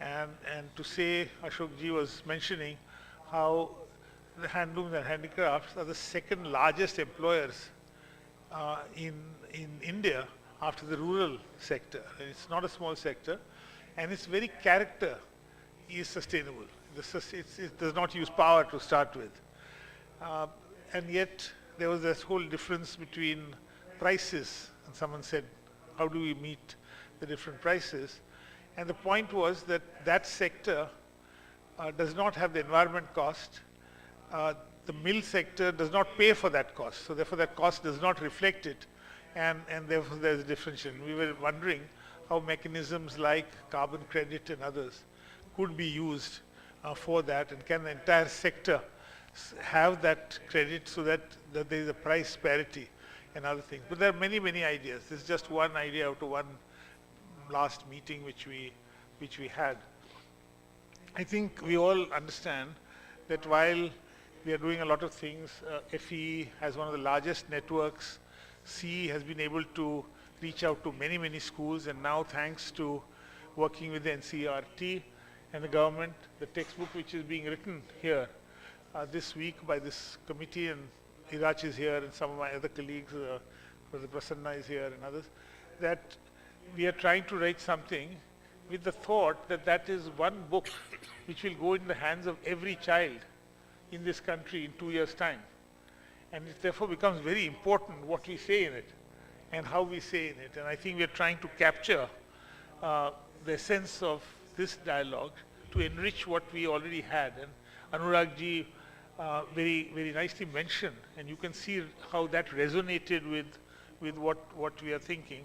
And to say, Ashok ji was mentioning how the handlooms and handicrafts are the second largest employers in India after the rural sector. And it's not a small sector, and its very character is sustainable. It does not use power to start with. And yet there was this whole difference between prices, and someone said, how do we meet the different prices? And the point was that that sector does not have the environment cost. The mill sector does not pay for that cost, so therefore that cost does not reflect it, and therefore there's a differentiation. We were wondering how mechanisms like carbon credit and others could be used for that, and can the entire sector have that credit so that there is a price parity and other things. But there are many, many ideas. This is just one idea out of one last meeting which we had. I think we all understand that while we are doing a lot of things, FEE has one of the largest networks. CEE has been able to reach out to many, many schools, and now thanks to working with the NCERT and the government, the textbook which is being written here this week by this committee, and Iraj is here and some of my other colleagues, Prasanna is here and others, that we are trying to write something with the thought that that is one book which will go in the hands of every child in this country in 2 years' time. And it therefore becomes very important what we say in it and how we say in it. And I think we are trying to capture the sense of this dialogue to enrich what we already had. And Anurag ji very, very nicely mentioned, and you can see how that resonated with what we are thinking.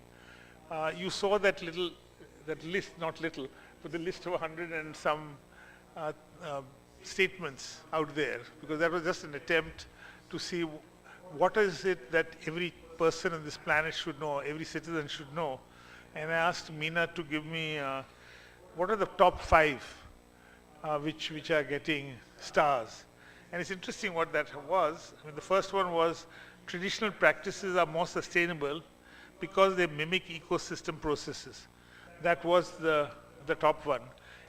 You saw that list, not little, but the list of 100 and some statements out there, because that was just an attempt to see what is it that every person on this planet should know, every citizen should know. And I asked Meena to give me what are the top 5 which are getting stars. And it's interesting what that was. I mean, the first one was traditional practices are more sustainable because they mimic ecosystem processes. That was the top one.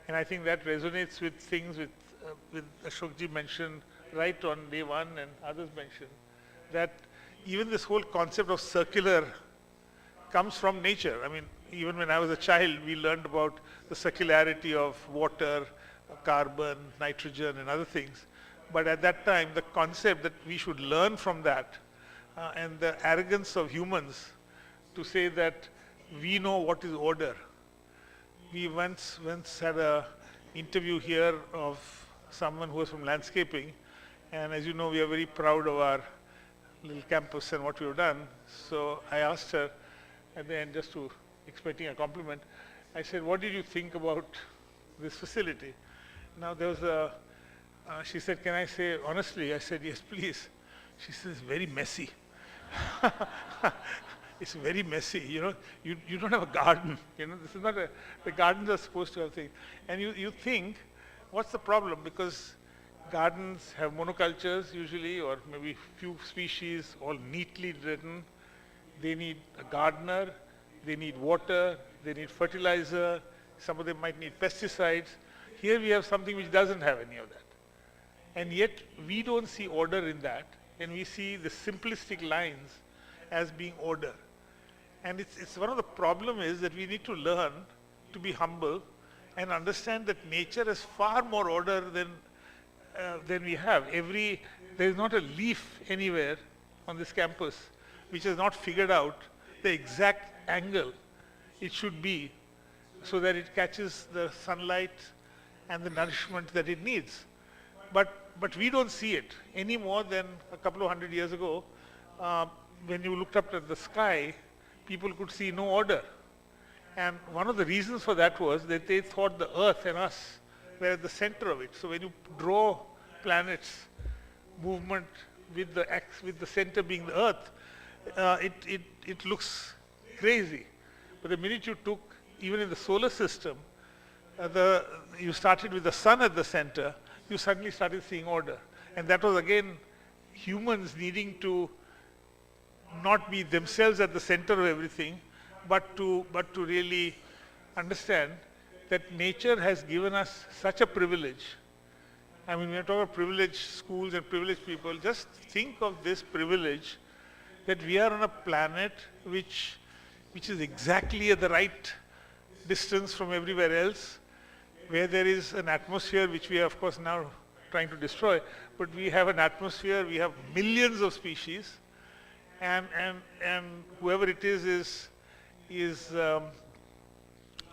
And I think that resonates with things with Ashok ji mentioned right on day one, and others mentioned, that even this whole concept of circular comes from nature. I mean, even when I was a child, we learned about the circularity of water, carbon, nitrogen, and other things. But at that time, the concept that we should learn from that and the arrogance of humans to say that we know what is order. We once had a interview here of someone who was from landscaping, and as you know, we are very proud of our little campus and what we have done. So I asked her at the end, just to expecting a compliment, I said, what did you think about this facility? Now there was a, she said, can I say honestly? I said, yes, please. She says, very messy. It's very messy, you know, you don't have a garden, you know, this is not a, the gardens are supposed to have things. And you think, what's the problem? Because gardens have monocultures usually, or maybe few species, all neatly written. They need a gardener, they need water, they need fertilizer, some of them might need pesticides. Here we have something which doesn't have any of that. And yet we don't see order in that, and we see the simplistic lines as being order. And it's one of the problem is that we need to learn to be humble and understand that nature has far more order than we have. There is not a leaf anywhere on this campus which has not figured out the exact angle it should be so that it catches the sunlight and the nourishment that it needs. But we don't see it any more than a couple of 100 years ago. When you looked up at the sky, people could see no order. And one of the reasons for that was that they thought the earth and us were at the center of it. So when you draw planets, movement with the center being the earth, it looks crazy. But the minute you took, even in the solar system, you started with the sun at the center, you suddenly started seeing order. And that was again humans needing to not be themselves at the center of everything, but to really understand that nature has given us such a privilege. I mean, when you talk about privileged schools and privileged people, just think of this privilege that we are on a planet which is exactly at the right distance from everywhere else, where there is an atmosphere which we are of course now trying to destroy, but we have an atmosphere, we have millions of species, and whoever it is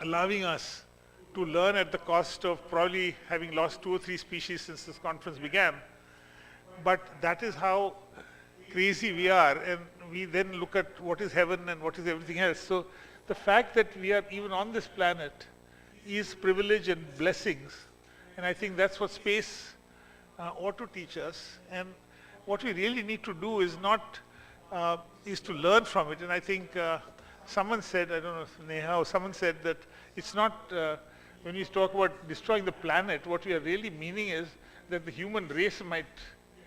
allowing us to learn at the cost of probably having lost 2 or 3 species since this conference began. But that is how crazy we are, and we then look at what is heaven and what is everything else. So the fact that we are even on this planet is privilege and blessings, and I think that's what space ought to teach us. And what we really need to do is not is to learn from it. And I think someone said, I don't know if Neha or someone said that it's not when we talk about destroying the planet, what we are really meaning is that the human race might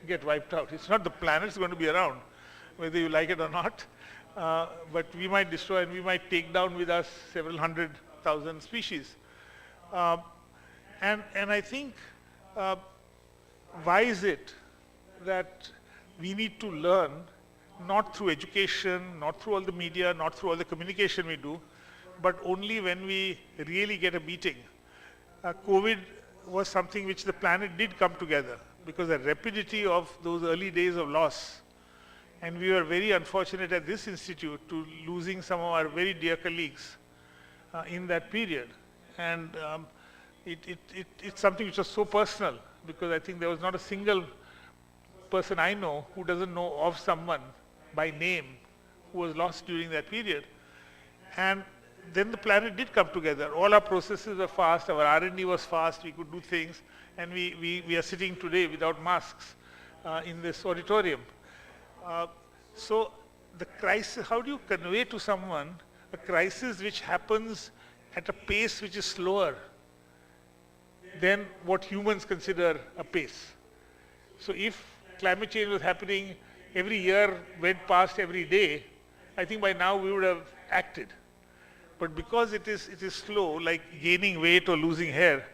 get wiped out. It's not the planet's going to be around, whether you like it or not, but we might destroy and we might take down with us several 100,000 species. And I think, why is it that we need to learn not through education, not through all the media, not through all the communication we do, but only when we really get a beating? COVID was something which the planet did come together because the rapidity of those early days of loss. And we were very unfortunate at this institute to losing some of our very dear colleagues in that period. And it's something which was so personal, because I think there was not a single person I know who doesn't know of someone by name who was lost during that period. And then the planet did come together. All our processes were fast, our R&D was fast, we could do things, and we are sitting today without masks in this auditorium. So the crisis, how do you convey to someone a crisis which happens at a pace which is slower than what humans consider a pace? So if climate change was happening every year, went past every day, I think by now we would have acted. But because it is slow, like gaining weight or losing hair,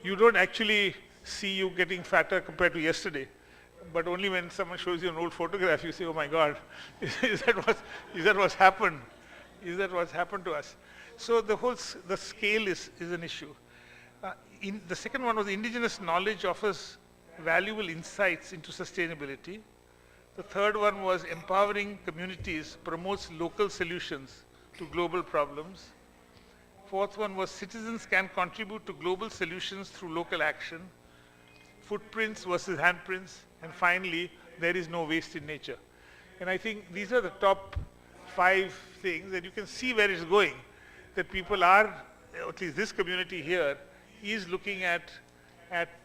you don't actually see you getting fatter compared to yesterday. but only when someone shows you an old photograph, you say, oh my God, is that what's happened? Is that what's happened to us? So the scale is an issue. The second one was indigenous knowledge offers valuable insights into sustainability. The third one was empowering communities promotes local solutions to global problems. Fourth one was citizens can contribute to global solutions through local action. Footprints versus handprints. And finally, there is no waste in nature. And I think these are the top 5 things, and you can see where it's going. That people are, at least this community here, is looking at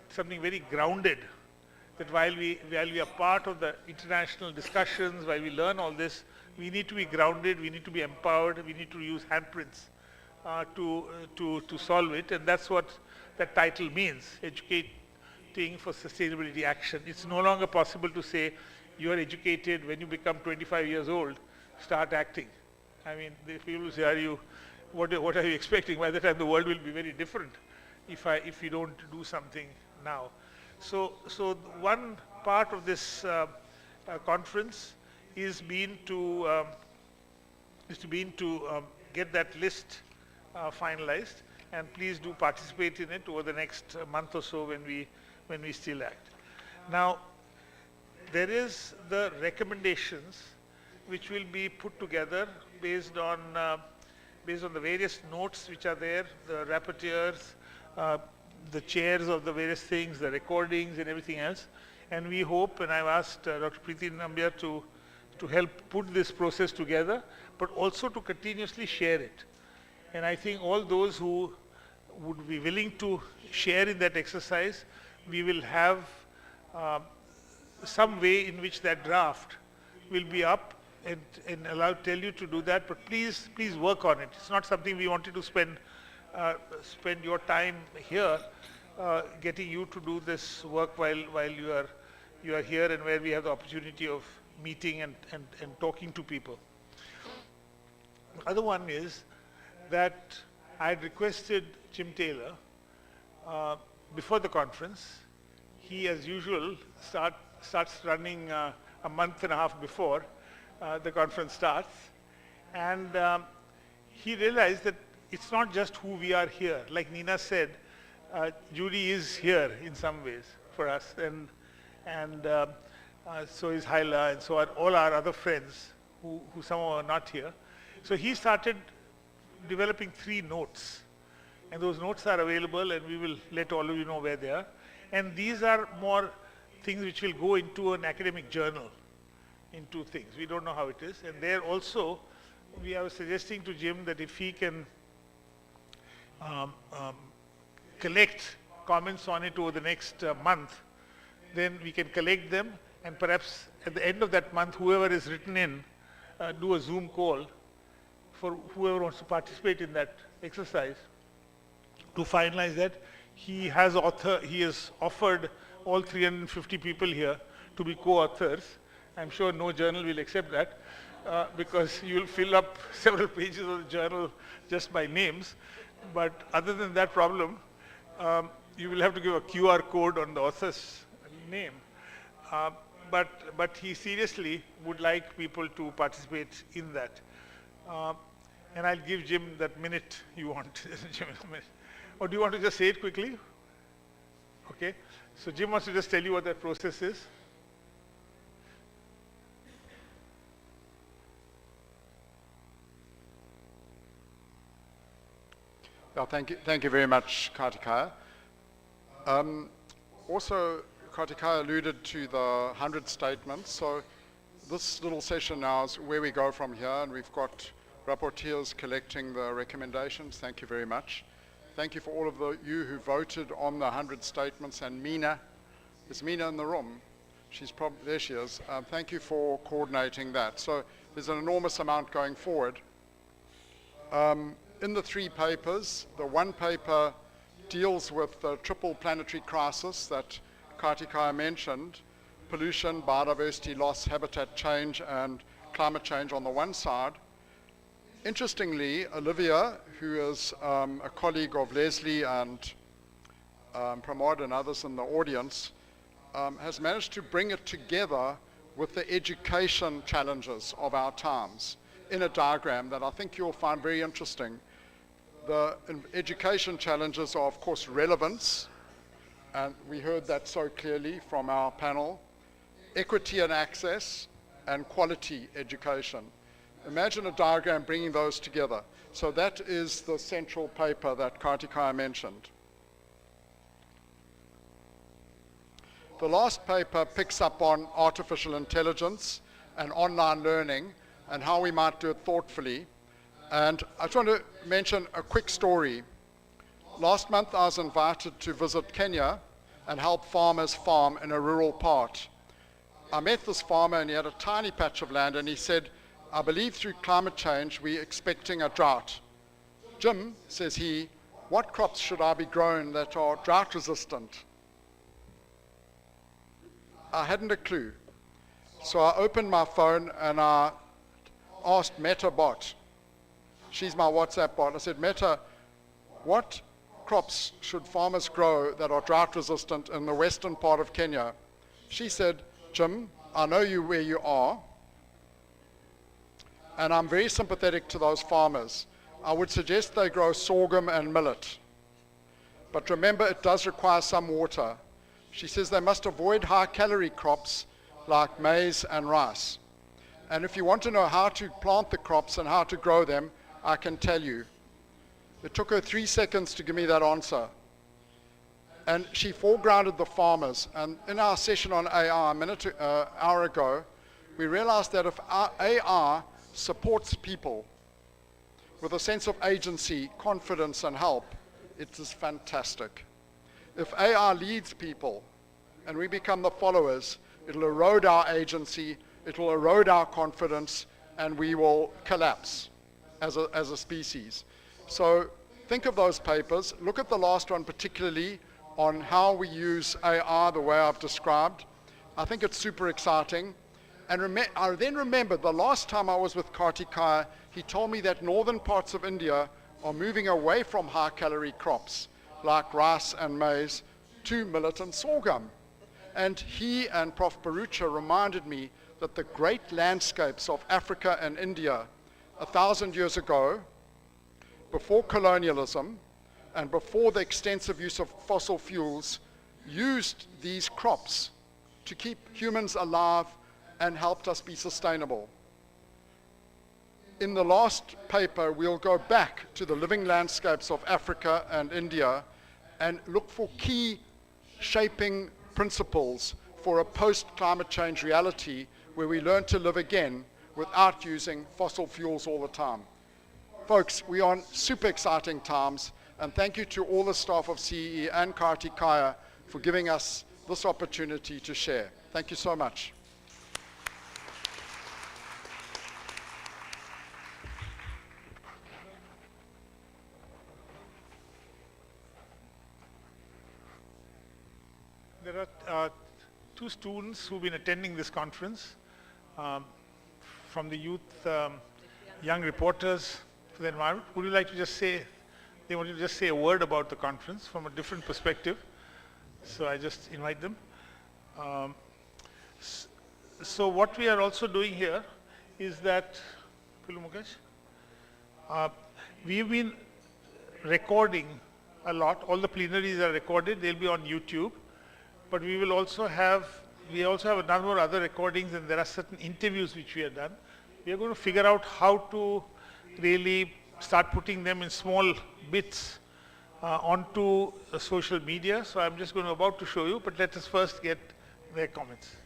something very grounded. That while we are part of the international discussions, while we learn all this, we need to be grounded, we need to be empowered, we need to use handprints to solve it, and that's what that title means, educating for sustainability action. It's no longer possible to say you are educated when you become 25 years old, start acting. I mean, the people will say, what are you expecting? By the time the world will be very different if you don't do something now. So one part of this conference is to get that list finalized, and please do participate in it over the next month or so when we still act. Now, there is the recommendations which will be put together based on the various notes which are there, the rapporteurs, the chairs of the various things, the recordings and everything else. And we hope, and I've asked Dr. Preeti Nambiar to help put this process together, but also to continuously share it. And I think all those who would be willing to share in that exercise, we will have some way in which that draft will be up and tell you to do that, but please work on it. It's not something we wanted to spend your time here getting you to do this work while you are here and where we have the opportunity of meeting and talking to people. The other one is that I had requested Jim Taylor before the conference. He, as usual, starts running a month and a half before the conference starts, and he realized that it's not just who we are here. Like Nina said, Judy is here in some ways for us, and so is Haila, and so are all our other friends who somehow are not here. So he started developing 3 notes, and those notes are available, and we will let all of you know where they are. And these are more things which will go into an academic journal, into things. We don't know how it is. And there also, we are suggesting to Jim that if he can collect comments on it over the next month, then we can collect them, and perhaps at the end of that month, whoever is written in, do a Zoom call for whoever wants to participate in that exercise to finalize that. He has offered all 350 people here to be co-authors. I'm sure no journal will accept that because you will fill up several pages of the journal just by names. But other than that problem, you will have to give a QR code on the author's name. But he seriously would like people to participate in that. And I'll give Jim that minute you want. Jim, or do you want to just say it quickly? Okay. So Jim wants to just tell you what that process is.
Well, thank you very much, Kartikaya. Also, Kartikaya alluded to the 100 statements. So this little session now is where we go from here, and we've got rapporteurs collecting the recommendations. Thank you very much. Thank you for all of you who voted on the 100 statements, and Mina, is Mina in the room? She's probably, there she is. Thank you for coordinating that. So there's an enormous amount going forward. In the 3 papers, the 1 paper deals with the triple planetary crisis that Kartikaya mentioned: pollution, biodiversity loss, habitat change, and climate change on the one side. Interestingly, Olivia, who is a colleague of Leslie and Pramod and others in the audience, has managed to bring it together with the education challenges of our times in a diagram that I think you'll find very interesting. The education challenges are, of course, relevance, and we heard that so clearly from our panel, equity and access, and quality education. Imagine a diagram bringing those together. So that is the central paper that Kartikaya mentioned. The last paper picks up on artificial intelligence and online learning and how we might do it thoughtfully. And I just want to mention a quick story. Last month I was invited to visit Kenya and help farmers farm in a rural part. I met this farmer and he had a tiny patch of land and he said, I believe through climate change we're expecting a drought. Jim, says he, what crops should I be growing that are drought resistant? I hadn't a clue. So I opened my phone and I asked Meta bot. She's my WhatsApp bot. I said, Meta, what crops should farmers grow that are drought resistant in the western part of Kenya? She said, Jim, I know you where you are, and I'm very sympathetic to those farmers. I would suggest they grow sorghum and millet. But remember, it does require some water. She says they must avoid high-calorie crops like maize and rice. And if you want to know how to plant the crops and how to grow them, I can tell you. It took her 3 seconds to give me that answer. And she foregrounded the farmers. And in our session on AI hour ago, we realized that if our AI supports people with a sense of agency, confidence, and help, it is fantastic. If AI leads people and we become the followers, it'll erode our agency, it'll erode our confidence, and we will collapse as a species. So think of those papers. Look at the last one particularly on how we use AI the way I've described. I think it's super exciting. And I then remember the last time I was with Kartikaya, he told me that northern parts of India are moving away from high-calorie crops like rice and maize to millet and sorghum. And he and Prof. Barucha reminded me that the great landscapes of Africa and India 1,000 years ago, before colonialism and before the extensive use of fossil fuels, used these crops to keep humans alive and helped us be sustainable. In the last paper, we'll go back to the living landscapes of Africa and India and look for key shaping principles for a post-climate change reality where we learn to live again without using fossil fuels all the time. Folks, we are in super exciting times, and thank you to all the staff of CEE and Kartikaya for giving us this opportunity to share. Thank you so much.
There are two students who've been attending this conference from the youth, young reporters for the environment. Would you like to just say, they want to just say a word about the conference from a different perspective. So I just invite them. So what we are also doing here is that, we've been recording a lot. All the plenaries are recorded. They'll be on YouTube. But we also have a number of other recordings, and there are certain interviews which we have done. We are going to figure out how to really start putting them in small bits onto social media. So I'm just about to show you, but let us first get their comments.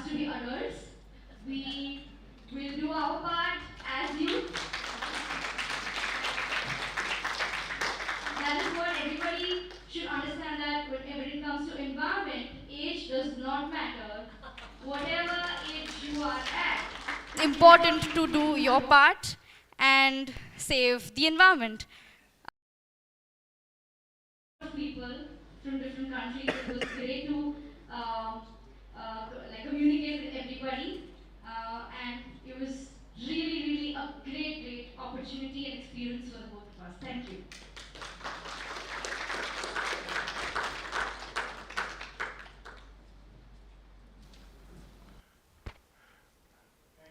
to be adults. We will do our part as youth. That is what everybody should understand, that whenever it comes to environment, age does not matter. Whatever age you are at, important to do your part and save the environment. People from different countries, it was great to like communicate with everybody, and it was really a great opportunity and experience for the both of us. Thank you.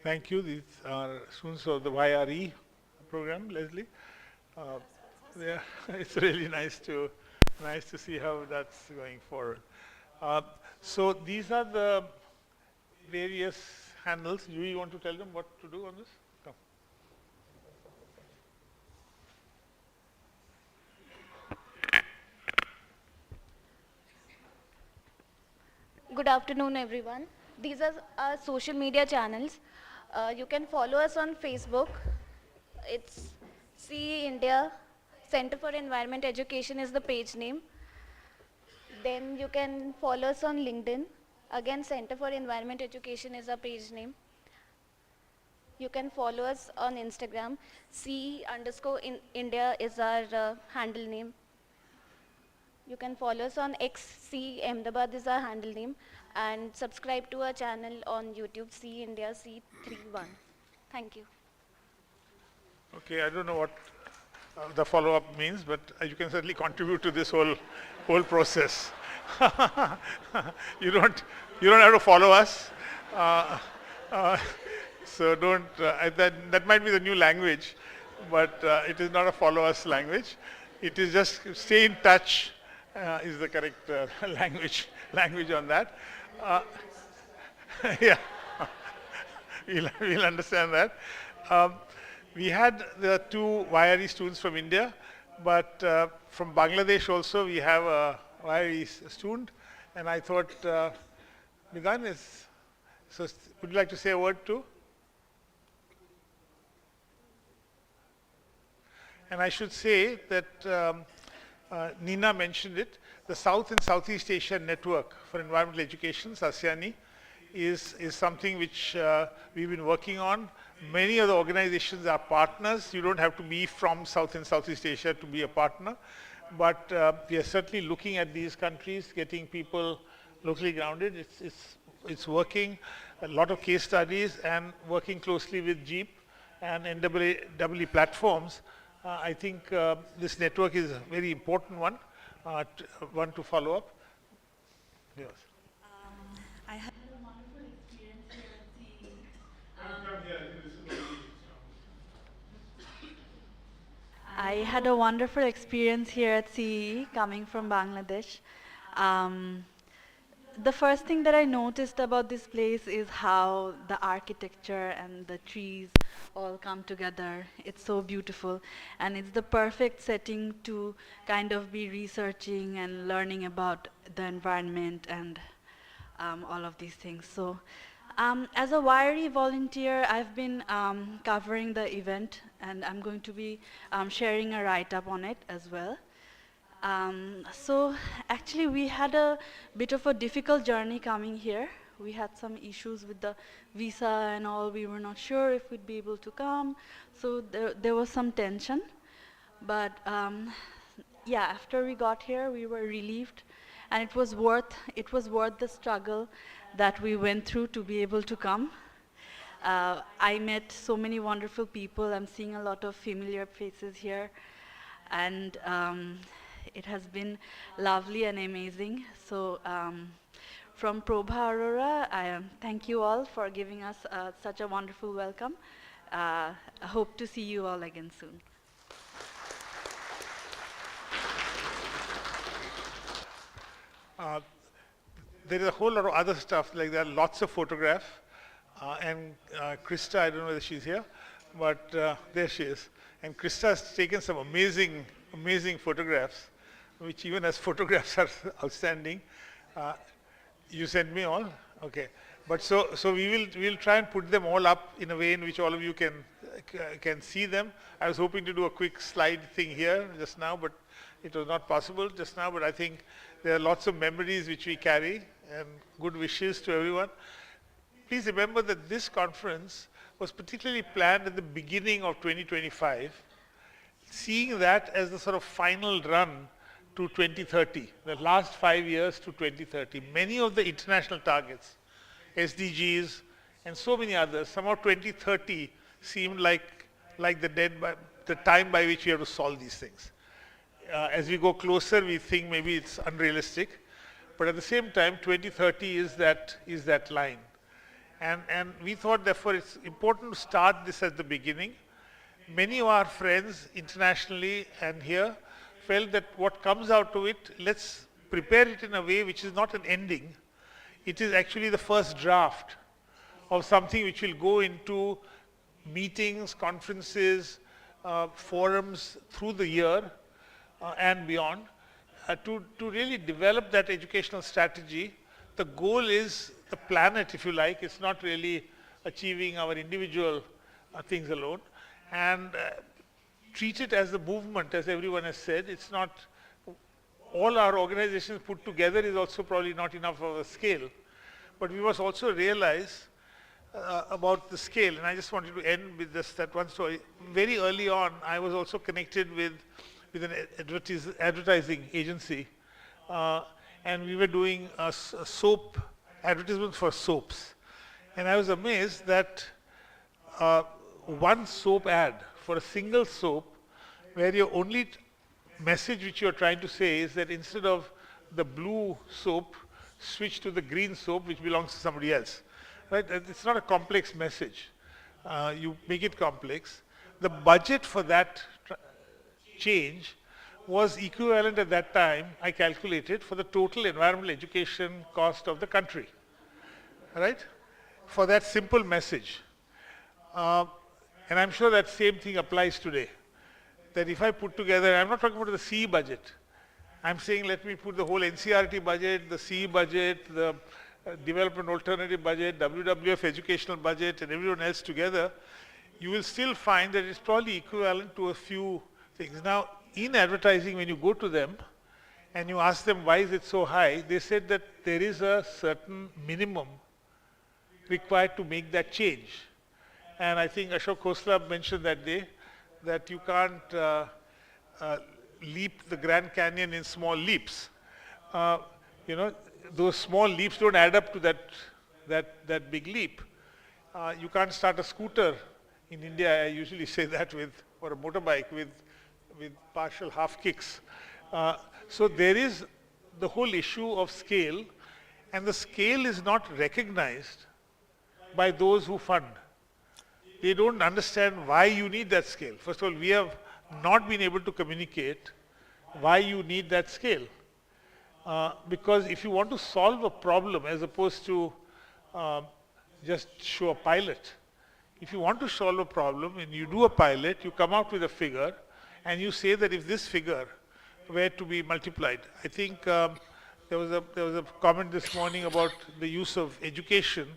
Thank you. These are students of the YRE program, Leslie. Uh, yeah, it's really nice to see how that's going forward. So these are the various handles. Do you want to tell them what to do on this? Come.
Good afternoon, everyone. These are our social media channels. You can follow us on Facebook. It's CEE India, Center for Environment Education is the page name. Then you can follow us on LinkedIn. Again, Center for Environment Education is our page name. You can follow us on Instagram. CE_India is our handle name. You can follow us on XC Ahmedabad is our handle name, and subscribe to our channel on YouTube, CEE India C31. Thank you.
Okay, I don't know what the follow-up means, but you can certainly contribute to this whole process. you don't have to follow us. So don't. That might be the new language, but it is not a follow us language. It is just stay in touch. Is the correct language on that. Yeah, we'll understand that. We had the two YRE students from India, but from Bangladesh also we have a YRE student, and I thought Midan is. So, would you like to say a word too? And I should say that. Nina mentioned it, the South and Southeast Asia Network for Environmental Education, SASYANI, is something which we've been working on. Many of the organizations are partners. You don't have to be from South and Southeast Asia to be a partner, but we are certainly looking at these countries, getting people locally grounded. It's working, a lot of case studies, and working closely with JEEP and NAAA platforms. I think this network is a very important one, one to follow up. Yes.
I had a wonderful experience here at CEE. I had a wonderful experience here at CEE, coming from Bangladesh. The first thing that I noticed about this place is how the architecture and the trees all come together. It's so beautiful, and it's the perfect setting to kind of be researching and learning about the environment and all of these things. So as a YRE volunteer, I've been covering the event, and I'm going to be sharing a write-up on it as well. So actually we had a bit of a difficult journey coming here. We had some issues with the visa and all. We were not sure if we'd be able to come. So there was some tension. But yeah, after we got here, we were relieved. And it was worth the struggle that we went through to be able to come. I met so many wonderful people. I'm seeing a lot of familiar faces here. And it has been lovely and amazing. So from Prabha Aurora, I thank you all for giving us such a wonderful welcome. I hope to see you all again soon.
There is a whole lot of other stuff, like there are lots of photographs, and Krista, I don't know whether she's here, but there she is. And Krista has taken some amazing photographs, which even as photographs are outstanding. You sent me all. Okay, but so we'll try and put them all up in a way in which all of you can see them. I was hoping to do a quick slide thing here just now, but it was not possible just now. But I think there are lots of memories which we carry and good wishes to everyone. Please remember that this conference was particularly planned at the beginning of 2025, seeing that as the sort of final run to 2030, the last 5 years to 2030. Many of the international targets, SDGs, and so many others, somehow 2030 seemed like the time by which we have to solve these things. As we go closer, we think maybe it's unrealistic, but at the same time, 2030 is that line. And we thought, therefore, it's important to start this at the beginning. Many of our friends internationally and here felt that what comes out of it, let's prepare it in a way which is not an ending. It is actually the first draft of something which will go into meetings, conferences, forums through the year and beyond to really develop that educational strategy. The goal is the planet, if you like. It's not really achieving our individual things alone. And treat it as a movement, as everyone has said. It's not, all our organizations put together is also probably not enough of a scale. But we must also realize about the scale. And I just wanted to end with that one story. Very early on, I was also connected with an advertising agency. And we were doing a soap advertisement for soaps. And I was amazed that one soap ad for a single soap, where your only message which you're trying to say is that instead of the blue soap, switch to the green soap which belongs to somebody else. Right? It's not a complex message. You make it complex. The budget for that change was equivalent at that time, I calculated, for the total environmental education cost of the country. Right? For that simple message. And I'm sure that same thing applies today. That if I put together, I'm not talking about the CE budget. I'm saying let me put the whole NCRT budget, the CE budget, the development alternative budget, WWF educational budget, and everyone else together, you will still find that it's probably equivalent to a few things. Now, in advertising, when you go to them and you ask them why is it so high, they said that there is a certain minimum required to make that change. And I think Ashok Khosla mentioned that day that you can't leap the Grand Canyon in small leaps. Those small leaps don't add up to that big leap. You can't start a scooter in India. I usually say that or a motorbike with partial half kicks. So there is the whole issue of scale, and the scale is not recognized by those who fund. They don't understand why you need that scale. First of all, we have not been able to communicate why you need that scale. Because if you want to solve a problem as opposed to just show a pilot, if you want to solve a problem and you do a pilot, you come out with a figure and you say that if this figure were to be multiplied. I think there was a comment this morning about the use of education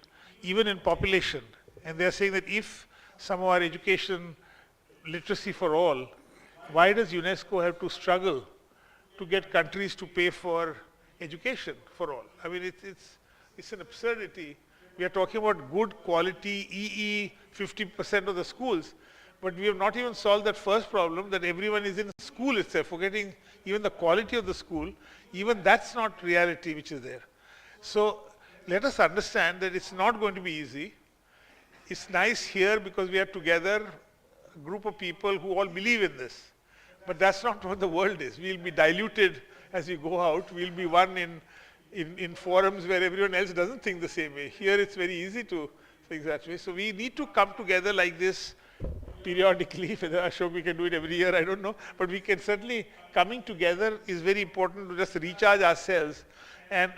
even in population. And they're saying that if some of our education literacy for all, why does UNESCO have to struggle to get countries to pay for education for all? I mean, it's an absurdity. We are talking about good quality EE 50% of the schools, but we have not even solved that first problem that everyone is in school itself, forgetting even the quality of the school. Even that's not reality which is there. So let us understand that it's not going to be easy. It's nice here because we are together, a group of people who all believe in this. But that's not what the world is. We'll be diluted as we go out. We'll be one in forums where everyone else doesn't think the same way. Here it's very easy to think that way. So we need to come together like this periodically. Whether Ashok we can do it every year, I don't know. But we can certainly, coming together is very important to just recharge ourselves and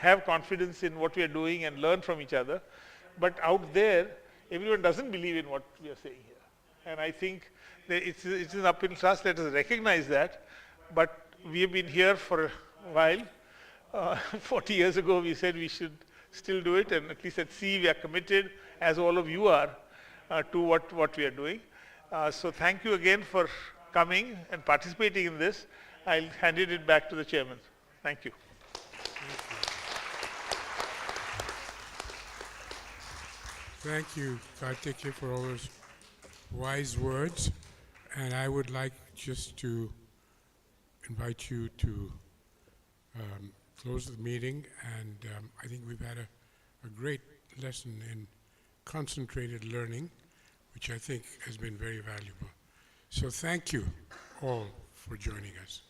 have confidence in what we are doing and learn from each other. But out there, everyone doesn't believe in what we are saying here. And I think that it's an uphill task. Let us recognize that. But we have been here for a while. 40 years ago, we said we should still do it, and at least at CEE we are committed, as all of you are, to what we are doing. So thank you again for coming and participating in this. I'll hand it back to the chairman. Thank you.
Thank you, Kartikeya, for all those wise words. And I would like just to invite you to close the meeting. And I think we've had a great lesson in concentrated learning, which I think has been very valuable. So thank you all for joining us.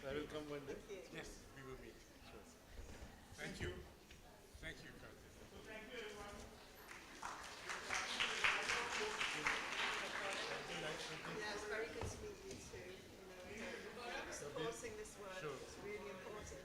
I will come one day.
Yes, we will meet. Sure. Thank you. Thank you, Kartikeya.
Yeah, it's very good to meet you too. Supporting this work is really important.